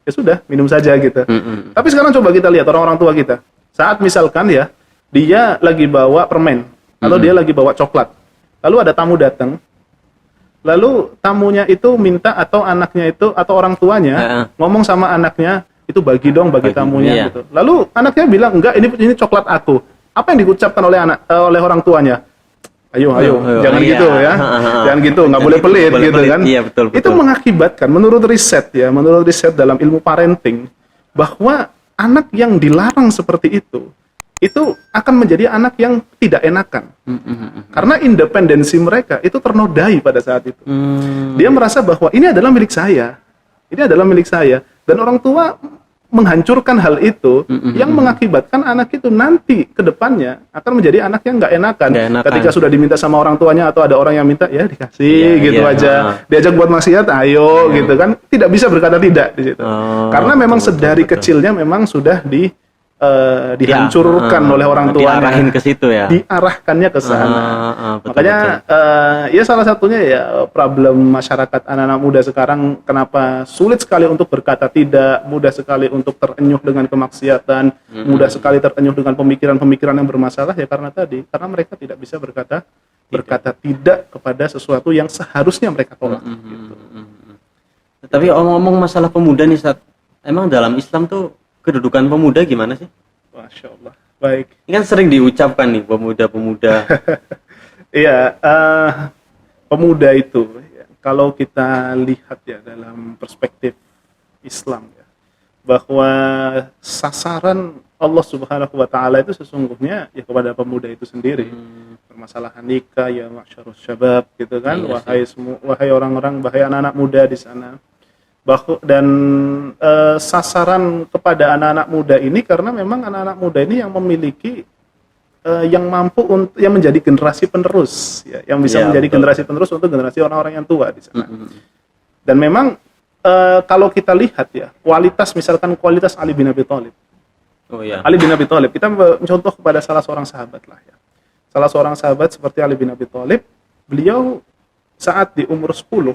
Ya sudah, minum saja gitu. Tapi sekarang coba kita lihat orang-orang tua kita. Saat misalkan ya dia lagi bawa permen atau dia lagi bawa coklat, lalu ada tamu datang. Lalu tamunya itu minta atau anaknya itu atau orang tuanya ngomong sama anaknya itu bagi tamunya gitu. Lalu anaknya bilang enggak, ini coklat aku. Apa yang diucapkan oleh orang tuanya? Ayo, jangan gitu ya. Jangan gitu, nggak boleh pelit gitu kan. Iya, betul. Itu mengakibatkan menurut riset dalam ilmu parenting bahwa anak yang dilarang seperti itu akan menjadi anak yang tidak enakan. Karena independensi mereka itu ternodai pada saat itu. Dia merasa bahwa ini adalah milik saya. Dan orang tua menghancurkan hal itu yang mengakibatkan anak itu nanti ke depannya akan menjadi anak yang nggak enakan. Ketika sudah diminta sama orang tuanya atau ada orang yang minta ya dikasih aja. Diajak buat maksiat ayo gitu kan. Tidak bisa berkata tidak di situ. Karena memang sedari kecilnya memang sudah dihancurkan oleh orang tuanya,
diarahin ke situ ya,
diarahkannya ke sana. Makanya ya salah satunya ya problem masyarakat anak-anak muda sekarang kenapa sulit sekali untuk berkata tidak, mudah sekali untuk terenyuh dengan kemaksiatan, mudah sekali terenyuh dengan pemikiran-pemikiran yang bermasalah ya karena mereka tidak bisa berkata tidak kepada sesuatu yang seharusnya mereka tolak. Gitu.
Tapi omong-omong masalah pemuda nih, Ustaz, emang dalam Islam tuh kedudukan pemuda gimana sih?
Masya Allah. Baik.
Ini kan sering diucapkan nih pemuda-pemuda.
Iya, pemuda itu kalau kita lihat ya dalam perspektif Islam ya, bahwa sasaran Allah Subhanahu wa taala itu sesungguhnya ya kepada pemuda itu sendiri. Permasalahan nikah ya masyarus syabab gitu kan, wahai orang-orang, wahai anak-anak muda di sana. dan sasaran kepada anak-anak muda ini karena memang anak-anak muda ini yang memiliki yang mampu untuk yang menjadi generasi penerus ya, yang bisa menjadi generasi penerus untuk generasi orang-orang yang tua di sana. Dan memang kalau kita lihat ya, misalkan kualitas Ali bin Abi Thalib. Ali bin Abi Thalib, kita mencontoh kepada salah seorang sahabat lah ya. Salah seorang sahabat seperti Ali bin Abi Thalib, beliau saat di umur 10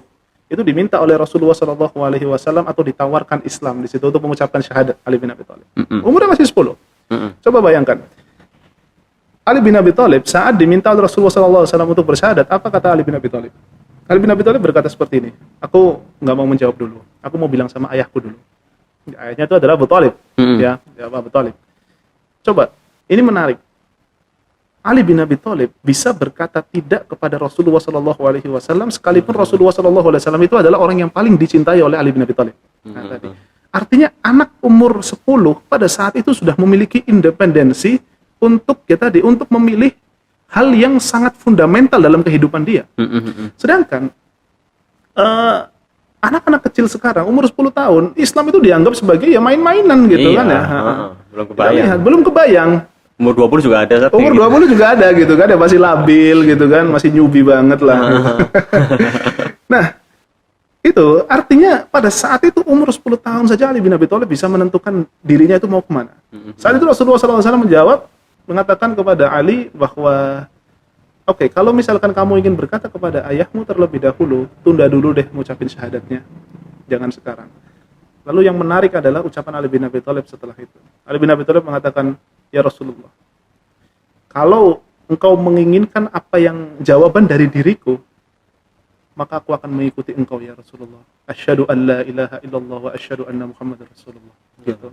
itu diminta oleh Rasulullah SAW atau ditawarkan Islam di situ untuk mengucapkan syahadat Ali bin Abi Thalib. Umurnya masih 10. Coba bayangkan. Ali bin Abi Thalib saat diminta oleh Rasulullah SAW untuk bersyahadat, apa kata Ali bin Abi Thalib? Ali bin Abi Thalib berkata seperti ini, aku nggak mau menjawab dulu, aku mau bilang sama ayahku dulu. Ayahnya itu adalah Abu Thalib, ya Abu Thalib. Coba, ini menarik. Ali bin Abi Thalib bisa berkata tidak kepada Rasulullah SAW sekalipun Rasulullah SAW itu adalah orang yang paling dicintai oleh Ali bin Abi Thalib. Nah, tadi. Artinya anak umur 10 pada saat itu sudah memiliki independensi untuk untuk memilih hal yang sangat fundamental dalam kehidupan dia. Sedangkan anak-anak kecil sekarang umur 10 tahun, Islam itu dianggap sebagai ya main-mainan gitu kan ya.
Belum kebayang.
Belum kebayang.
Umur 20 juga ada.
Umur 20 juga ada gitu kan, ya masih labil gitu kan, masih newbie banget lah. Nah, itu artinya pada saat itu umur 10 tahun saja Ali bin Abi Thalib bisa menentukan dirinya itu mau kemana. Saat itu Rasulullah SAW mengatakan kepada Ali bahwa oke, kalau misalkan kamu ingin berkata kepada ayahmu terlebih dahulu, tunda dulu deh ngucapin syahadatnya, jangan sekarang. Lalu yang menarik adalah ucapan Ali bin Abi Thalib setelah itu. Ali bin Abi Thalib mengatakan, ya Rasulullah, kalau engkau menginginkan apa yang jawaban dari diriku, maka aku akan mengikuti engkau ya Rasulullah. Asyhadu an la ilaha illallah wa asyhadu anna Muhammadar Rasulullah. Gitu.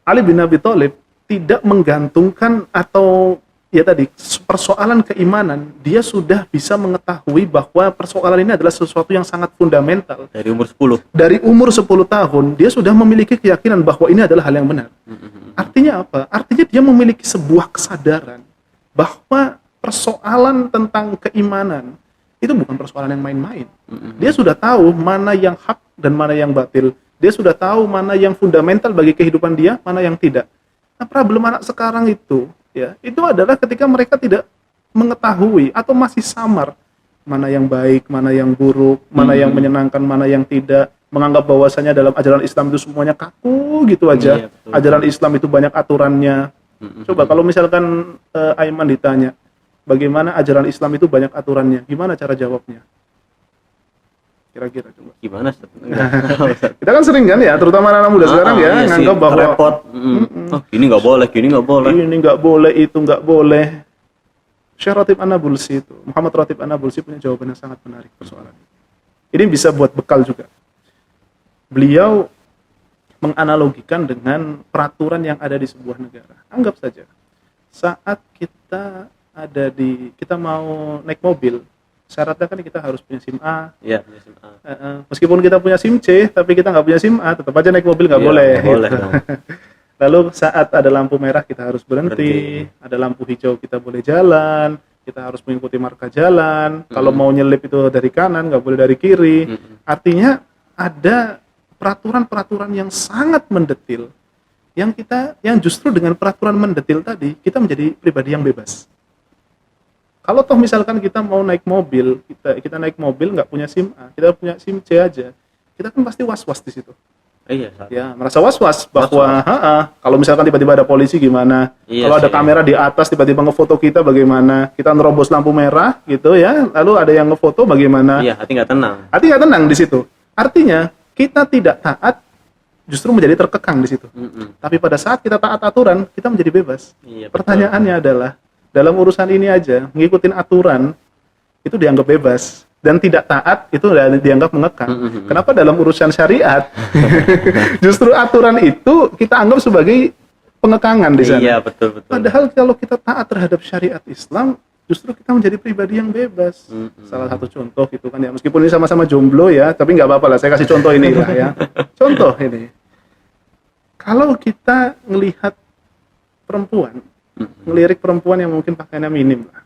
Ali bin Abi Thalib tidak menggantungkan atau ya tadi persoalan keimanan, dia sudah bisa mengetahui bahwa persoalan ini adalah sesuatu yang sangat fundamental.
Dari umur 10.
Dari umur 10 tahun dia sudah memiliki keyakinan bahwa ini adalah hal yang benar. Artinya apa? Artinya dia memiliki sebuah kesadaran bahwa persoalan tentang keimanan itu bukan persoalan yang main-main. Dia sudah tahu mana yang hak dan mana yang batil. Dia sudah tahu mana yang fundamental bagi kehidupan dia, mana yang tidak. Nah, problem anak sekarang itu, ya, itu adalah ketika mereka tidak mengetahui atau masih samar mana yang baik, mana yang buruk, mana yang menyenangkan, mana yang tidak, menganggap bahwasanya dalam ajaran Islam itu semuanya kaku gitu aja. Ajaran Islam itu banyak aturannya. Coba kalau misalkan Aiman ditanya, bagaimana ajaran Islam itu banyak aturannya, gimana cara jawabnya? Kira-kira coba. Gimana? Kita kan sering kan ya, terutama anak muda sekarang ya, nganggap bahwa
repot. Ini nggak boleh, gini nggak boleh.
Ini nggak boleh, itu nggak boleh. Syekh Ratib An-Nabulsi itu, Muhammad Ratib An-Nabulsi punya jawaban yang sangat menarik persoalan ini. Ini bisa buat bekal juga. Beliau menganalogikan dengan peraturan yang ada di sebuah negara. Anggap saja, saat kita mau naik mobil, syaratnya kan kita harus punya SIM A.
Iya, punya SIM A.
Meskipun kita punya SIM C, tapi kita nggak punya SIM A, tetap aja naik mobil nggak boleh.
Boleh.
Lalu saat ada lampu merah kita harus berhenti, ada lampu hijau kita boleh jalan, kita harus mengikuti marka jalan. Kalau mau nyelip itu dari kanan, nggak boleh dari kiri. Artinya ada peraturan-peraturan yang sangat mendetil, yang justru dengan peraturan mendetil tadi kita menjadi pribadi yang bebas. Kalau toh misalkan kita mau naik mobil, kita naik mobil nggak punya SIM A, kita punya SIM C aja, kita kan pasti was-was di situ.
Iya.
Ya, merasa was-was bahwa kalau misalkan tiba-tiba ada polisi gimana? Kalau ada kamera di atas tiba-tiba ngefoto kita bagaimana? Kita nerobos lampu merah gitu ya, lalu ada yang ngefoto bagaimana?
Iya, hati nggak tenang.
Hati nggak tenang di situ. Artinya kita tidak taat justru menjadi terkekang di situ. Tapi pada saat kita taat aturan, kita menjadi bebas.
Iya,
pertanyaannya adalah dalam urusan ini aja, ngikutin aturan itu dianggap bebas, dan tidak taat itu dianggap mengekang. Kenapa dalam urusan syariat justru aturan itu kita anggap sebagai pengekangan di sana?
Iya, betul.
Padahal kalau kita taat terhadap syariat Islam, justru kita menjadi pribadi yang bebas. Salah satu contoh gitu kan ya, meskipun ini sama-sama jomblo ya, tapi nggak apa-apa lah, saya kasih contoh ini lah ya. Contoh ini, kalau kita ngelihat perempuan, ngelirik perempuan yang mungkin pakaiannya minim lah,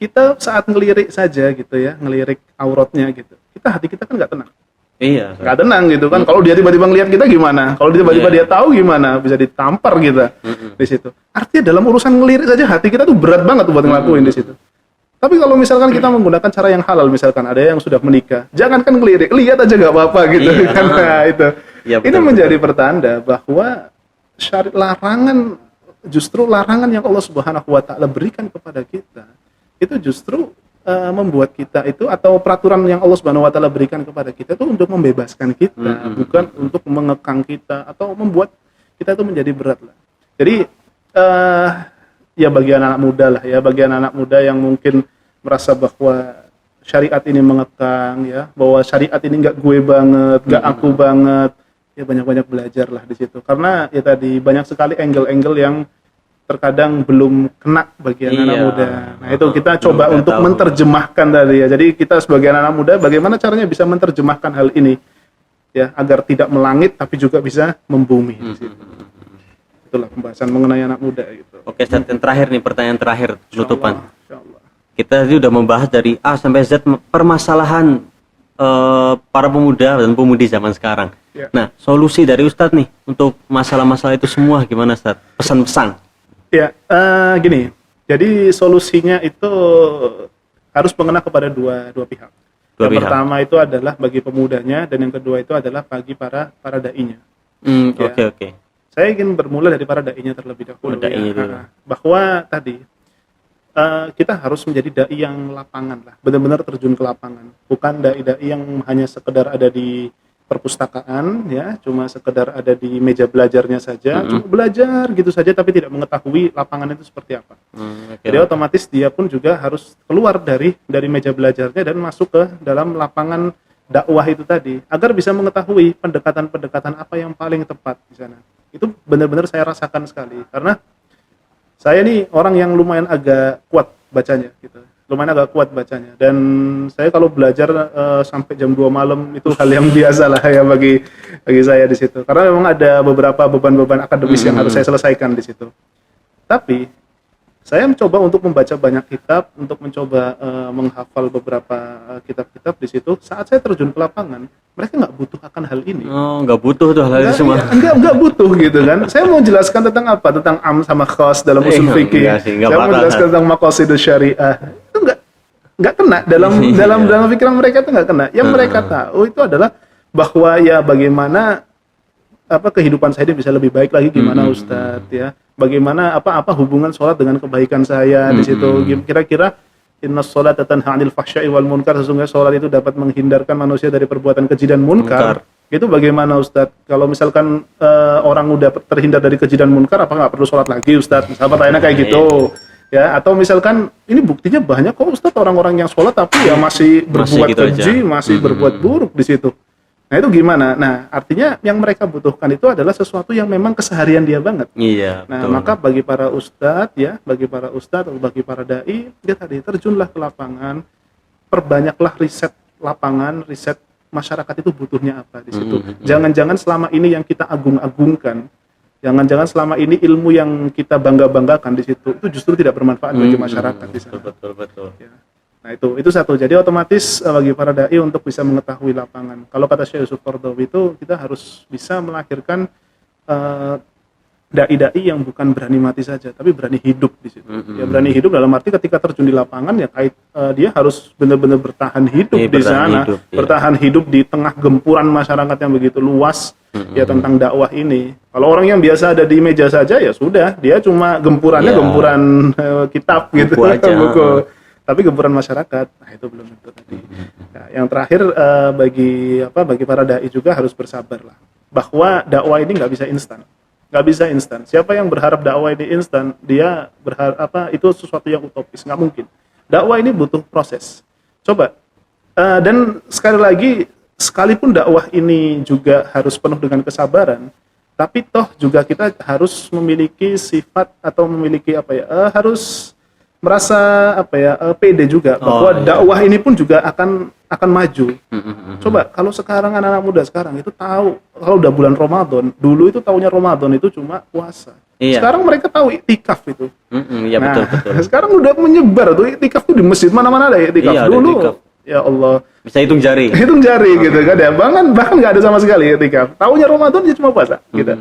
kita saat ngelirik saja gitu ya, ngelirik auratnya gitu, hati kita kan nggak tenang.
Iya.
nggak tenang gitu kan. Kalau dia tiba-tiba ngelihat kita gimana? Kalau tiba-tiba
Iya.
dia tahu gimana? Bisa ditampar kita di situ. Artinya dalam urusan ngelirik saja hati kita tuh berat banget buat ngelakuin di situ. Tapi kalau misalkan kita menggunakan cara yang halal, misalkan ada yang sudah menikah, jangankan ngelirik, lihat aja nggak apa-apa gitu
Iya.
kan. Nah, itu.
Iya,
Ini
betul,
menjadi pertanda bahwa larangan, justru larangan yang Allah Subhanahu wa taala berikan kepada kita itu justru membuat kita itu, atau peraturan yang Allah Subhanahu wa taala berikan kepada kita itu untuk membebaskan kita, bukan untuk mengekang kita atau membuat kita itu menjadi berat lah. Jadi ya bagi anak muda lah ya, bagi anak muda yang mungkin merasa bahwa syariat ini mengekang ya, bahwa syariat ini nggak gue banget, nggak aku banget, ya banyak-banyak belajar lah di situ. Karena ya tadi banyak sekali angle-angle yang terkadang belum kena bagi anak muda. Nah itu kita coba untuk menerjemahkan tadi ya. Jadi kita sebagai anak muda, bagaimana caranya bisa menerjemahkan hal ini ya, agar tidak melangit tapi juga bisa membumi. Di situ. Itulah pembahasan mengenai anak muda gitu.
Oke, Ustaz, yang terakhir nih, pertanyaan terakhir penutupan.
Insyaallah.
Kita tadi udah membahas dari A sampai Z permasalahan para pemuda dan pemudi zaman sekarang.
Ya.
Nah, solusi dari Ustadz nih untuk masalah-masalah itu semua gimana, Ustadz? Pesan-pesan.
Ya, gini. Jadi solusinya itu harus mengena kepada dua pihak. Yang pertama itu adalah bagi pemudanya, dan yang kedua itu adalah bagi para dai-nya.
Oke.
Saya ingin bermula dari para dai-nya terlebih dahulu. Bahwa tadi kita harus menjadi dai yang lapangan lah, benar-benar terjun ke lapangan. Bukan dai-dai yang hanya sekedar ada di perpustakaan ya, cuma sekedar ada di meja belajarnya saja, cuma belajar gitu saja tapi tidak mengetahui lapangan itu seperti apa. Jadi otomatis dia pun juga harus keluar dari meja belajarnya dan masuk ke dalam lapangan dakwah itu tadi, agar bisa mengetahui pendekatan-pendekatan apa yang paling tepat di sana. Itu benar-benar saya rasakan sekali, karena saya nih orang yang lumayan agak kuat bacanya gitu. Lumayan agak kuat bacanya, dan saya kalau belajar sampai jam 2 malam itu hal yang biasa lah ya bagi saya di situ, karena memang ada beberapa beban-beban akademis yang harus saya selesaikan di situ. Tapi saya mencoba untuk membaca banyak kitab, untuk mencoba menghafal beberapa kitab-kitab di situ. Saat saya terjun ke lapangan, mereka nggak butuh akan hal ini.
Nggak butuh tuh hal itu semua.
Enggak butuh gitu kan. Saya mau jelaskan tentang apa? Tentang am sama khas dalam usul fikih. Saya mau jelaskan tentang maqasidus syariah. Itu nggak kena dalam pikiran mereka, itu nggak kena. Yang mereka tahu itu adalah bahwa ya bagaimana kehidupan saya ini bisa lebih baik lagi gimana Ustadz ya. Bagaimana apa hubungan sholat dengan kebaikan saya di situ. Kira-kira inna sholata tanha 'anil fahsya'i wal munkar, sesungguhnya sholat itu dapat menghindarkan manusia dari perbuatan keji dan munkar. Itu bagaimana Ustadz? Kalau misalkan orang udah terhindar dari keji dan munkar, apa nggak perlu sholat lagi Ustadz? Misalnya pertanyaannya kayak gitu. Ya, atau misalkan ini buktinya banyak kok Ustadz orang-orang yang sholat tapi ya masih berbuat
gitu
keji, masih berbuat buruk di situ. Nah itu gimana? Nah artinya yang mereka butuhkan itu adalah sesuatu yang memang keseharian dia banget.
Iya.
Nah betul. Maka bagi para ustadz ya, atau bagi para dai, dia tadi terjunlah ke lapangan, perbanyaklah riset lapangan, riset masyarakat itu butuhnya apa di situ. Jangan-jangan selama ini yang kita agung-agungkan, jangan-jangan selama ini ilmu yang kita bangga-banggakan di situ itu justru tidak bermanfaat bagi masyarakat di sana.
Betul.
Ya. Nah itu satu. Jadi otomatis bagi para dai untuk bisa mengetahui lapangan. Kalau kata Syekh Yusuf Qaradawi itu kita harus bisa melahirkan dai-dai yang bukan berani mati saja, tapi berani hidup di situ. Ya berani hidup dalam arti ketika terjun di lapangan ya dia harus benar-benar bertahan hidup di sana, bertahan hidup di tengah gempuran masyarakat yang begitu luas ya tentang dakwah ini. Kalau orang yang biasa ada di meja saja ya sudah, dia cuma gempurannya gempuran kitab gitu, buku. Tapi gempuran masyarakat, nah itu belum tentu tadi. Nah, yang terakhir bagi para dai juga harus bersabar lah, bahwa dakwah ini nggak bisa instan. Siapa yang berharap dakwah ini instan, dia berharap itu sesuatu yang utopis, nggak mungkin. Dakwah ini butuh proses. Coba dan sekali lagi, sekalipun dakwah ini juga harus penuh dengan kesabaran, tapi toh juga kita harus memiliki sifat atau memiliki harus merasa pede juga bahwa dakwah ini pun juga akan maju. Coba kalau sekarang anak-anak muda sekarang itu tahu kalau udah bulan Ramadan, dulu itu taunya Ramadan itu cuma puasa. Sekarang mereka tahu iktikaf itu.
Betul.
Sekarang udah menyebar tuh iktikaf tuh di masjid mana-mana ada iktikaf. ya Allah,
Bisa hitung jari.
hitung jari gitu kan ya, bahkan nggak ada sama sekali ketika tahunya Ramadan dia cuma puasa gitu.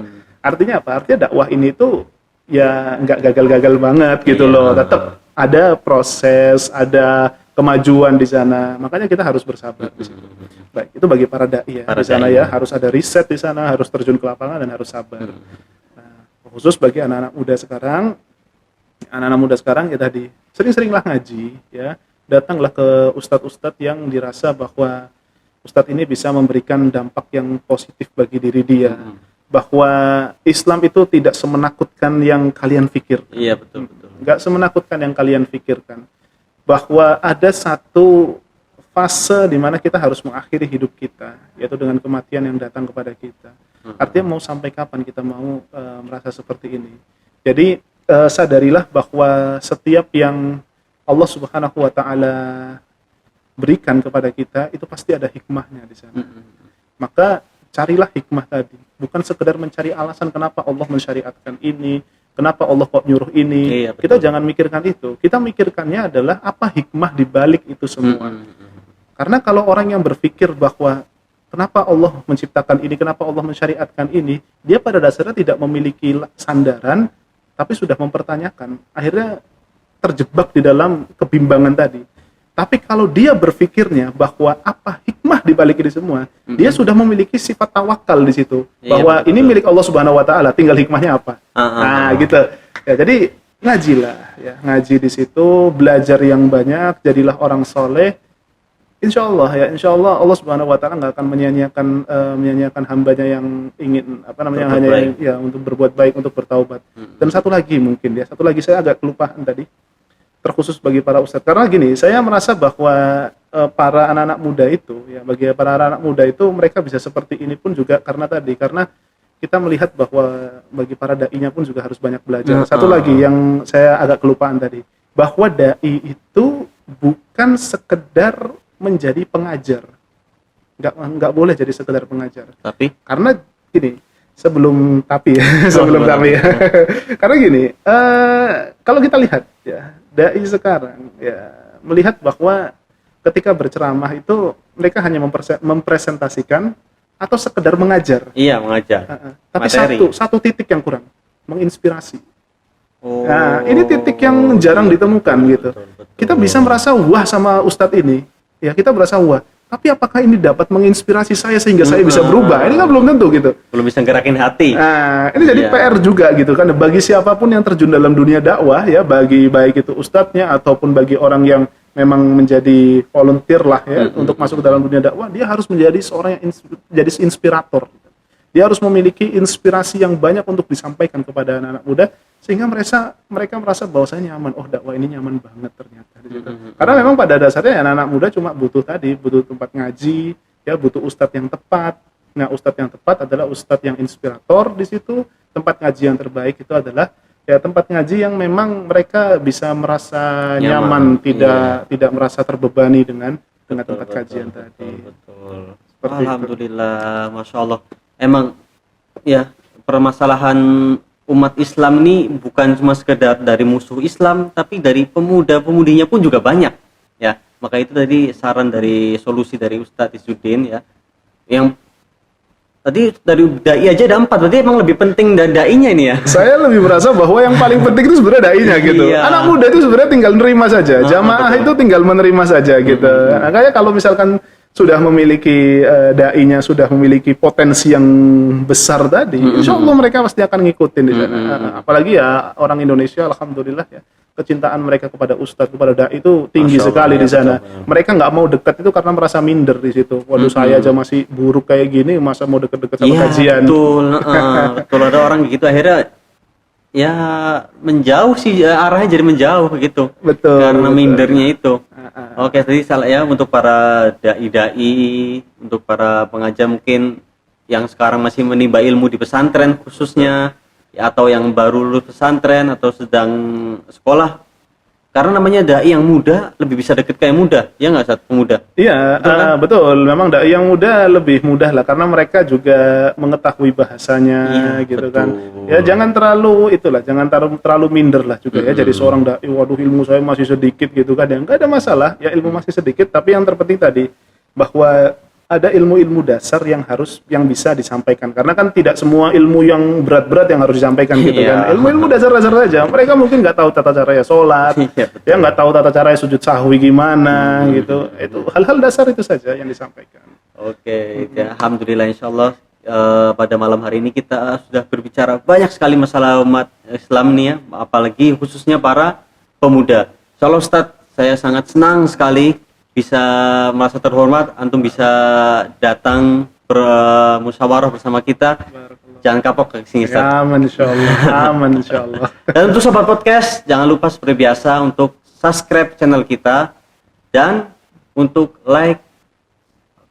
Artinya apa? Artinya dakwah ini tuh ya nggak gagal-gagal banget gitu
Iya.
loh, tetap ada proses, ada kemajuan di sana, makanya kita harus bersabar di situ. Baik, itu bagi para dai ya,
Para
di sana
dai.
ya harus ada riset di sana, harus terjun ke lapangan dan harus sabar. Nah, khusus bagi anak-anak muda sekarang ya tadi sering-seringlah ngaji ya, datanglah ke ustadz-ustadz yang dirasa bahwa ustadz ini bisa memberikan dampak yang positif bagi diri dia, bahwa Islam itu tidak semenakutkan yang kalian pikir,
Iya, betul.
nggak semenakutkan yang kalian pikirkan, bahwa ada satu fase di mana kita harus mengakhiri hidup kita, yaitu dengan kematian yang datang kepada kita. Artinya mau sampai kapan kita mau merasa seperti ini. Jadi sadarilah bahwa setiap yang Allah Subhanahu wa taala berikan kepada kita itu pasti ada hikmahnya di sana. Maka carilah hikmah tadi, bukan sekedar mencari alasan kenapa Allah mensyariatkan ini, kenapa Allah kok nyuruh ini.
Iya, betul.
Kita jangan mikirkan itu. Kita mikirkannya adalah apa hikmah di balik itu semua. Karena kalau orang yang berpikir bahwa kenapa Allah menciptakan ini, kenapa Allah mensyariatkan ini, dia pada dasarnya tidak memiliki sandaran, tapi sudah mempertanyakan. Akhirnya terjebak di dalam kebimbangan tadi. Tapi kalau dia berpikirnya bahwa apa hikmah di balik ini semua, dia sudah memiliki sifat tawakal di situ,
Iya,
bahwa
betul.
ini milik Allah Subhanahu wa taala, tinggal hikmahnya apa. Nah, gitu. Ya, jadi ngajilah ya, ngaji di situ, belajar yang banyak, jadilah orang soleh. Insya Allah Allah Subhanahu wa taala nggak akan menyanyiakan hambanya yang ingin
Berbuat
hanya
baik.
ya untuk berbuat baik, untuk bertaubat. Dan satu lagi saya agak kelupaan tadi, terkhusus bagi para ustadz, karena gini, saya merasa bahwa para anak-anak muda itu ya, bagi para anak-anak muda itu mereka bisa seperti ini pun juga karena kita melihat bahwa bagi para dai-nya pun juga harus banyak belajar. Satu lagi yang saya agak kelupaan tadi, bahwa dai itu bukan sekedar menjadi pengajar, nggak boleh jadi sekedar pengajar.
Tapi
Karena gini, sebelum tapi ya, karena gini, kalau kita lihat ya, dai sekarang ya melihat bahwa ketika berceramah itu mereka hanya mempresentasikan atau sekedar mengajar.
iya, mengajar.
Tapi
Materi.
satu titik yang kurang, menginspirasi.
Oh.
Nah, ini titik yang jarang ditemukan gitu.
Betul.
Kita bisa merasa wah sama ustadz ini, ya kita merasa wah. Tapi apakah ini dapat menginspirasi saya sehingga saya bisa berubah? Ini kan belum tentu gitu.
belum bisa gerakin hati.
Nah, ini jadi
Iya.
PR juga gitu kan, bagi siapapun yang terjun dalam dunia dakwah ya, bagi baik itu ustadznya ataupun bagi orang yang memang menjadi volunteer lah ya untuk masuk ke dalam dunia dakwah, dia harus menjadi seorang yang jadi inspirator. Dia harus memiliki inspirasi yang banyak untuk disampaikan kepada anak-anak muda sehingga mereka merasa bahwa saya nyaman. Oh, dakwah ini nyaman banget ternyata di situ. Karena memang pada dasarnya anak-anak muda cuma butuh tempat ngaji, ya butuh ustadz yang tepat. Nah, ustadz yang tepat adalah ustadz yang inspirator di situ. Tempat ngaji yang terbaik itu adalah ya tempat ngaji yang memang mereka bisa merasa nyaman, tidak merasa terbebani dengan tempat kajian tadi.
Betul.
Seperti itu.
Alhamdulillah, masya Allah. Emang ya permasalahan umat Islam ini bukan cuma sekedar dari musuh Islam, tapi dari pemuda-pemudinya pun juga banyak. Ya, maka itu tadi saran dari solusi dari Ustadz Izzuddin ya. Yang tadi dari dai aja ada 4, berarti emang lebih penting dari dainya ini ya.
Saya lebih merasa bahwa yang paling penting itu sebenarnya dai-nya gitu.
Iya.
Anak muda itu sebenarnya tinggal menerima saja. Jamaah itu tinggal menerima saja gitu. Makanya kalau misalkan sudah memiliki dai-nya, sudah memiliki potensi yang besar tadi, insya Allah mereka pasti akan ngikutin di sana. Apalagi ya orang Indonesia, alhamdulillah ya, kecintaan mereka kepada ustadz, kepada dai itu tinggi
Masya Allah,
sekali
ya,
di sana.
betul.
Mereka nggak mau dekat itu karena merasa minder di situ. Waduh, saya aja masih buruk kayak gini, masa mau deket-deket sama
Iya,
kajian.
betul. Betul, ada orang gitu akhirnya ya menjauh sih, arahnya jadi menjauh gitu.
Betul,
Karena
betul.
mindernya itu. Oke, tadi salah ya untuk para dai-dai, untuk para pengajar mungkin yang sekarang masih menimba ilmu di pesantren khususnya, ya, atau yang baru lulus pesantren atau sedang sekolah. Karena namanya dai yang muda lebih bisa deket ke yang muda, ya nggak Ustaz, pemuda.
Iya, betul. Memang dai yang muda lebih mudah lah karena mereka juga mengetahui bahasanya
Iya,
gitu
betul.
kan. Ya jangan terlalu itulah, jangan terlalu minder lah juga ya. Jadi seorang dai, waduh ilmu saya masih sedikit gitu kan. Ya enggak ada masalah, ya ilmu masih sedikit tapi yang terpenting tadi bahwa ada ilmu-ilmu dasar yang bisa disampaikan karena kan tidak semua ilmu yang berat-berat yang harus disampaikan gitu
Iya.
kan. Ilmu-ilmu dasar-dasar saja. Mereka mungkin nggak tahu tata caranya sholat,
Iya, betul.
ya nggak tahu tata caranya sujud sahwi gimana gitu. Itu hal-hal dasar itu saja yang disampaikan.
Oke, ya, alhamdulillah insyaallah pada malam hari ini kita sudah berbicara banyak sekali masalah umat Islam nih ya, apalagi khususnya para pemuda. Insyaallah Ustadz, saya sangat senang sekali bisa merasa terhormat antum bisa datang bermusyawarah bersama kita. Jangan kapok ke sini Ustadz.
Aman insyaallah. Aman insyaallah.
Dan untuk sobat podcast, jangan lupa seperti biasa untuk subscribe channel kita dan untuk like,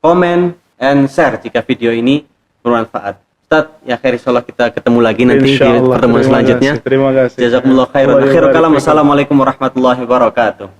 comment, and share jika video ini bermanfaat. Ustaz, ya khair insyaallah kita ketemu lagi nanti di
Insyaallah.
pertemuan
Terima
selanjutnya.
kasih. Terima kasih.
Jazakumullah khairan.
Wa
Akhirul kalam.
barakallahu.
Wassalamualaikum warahmatullahi wabarakatuh.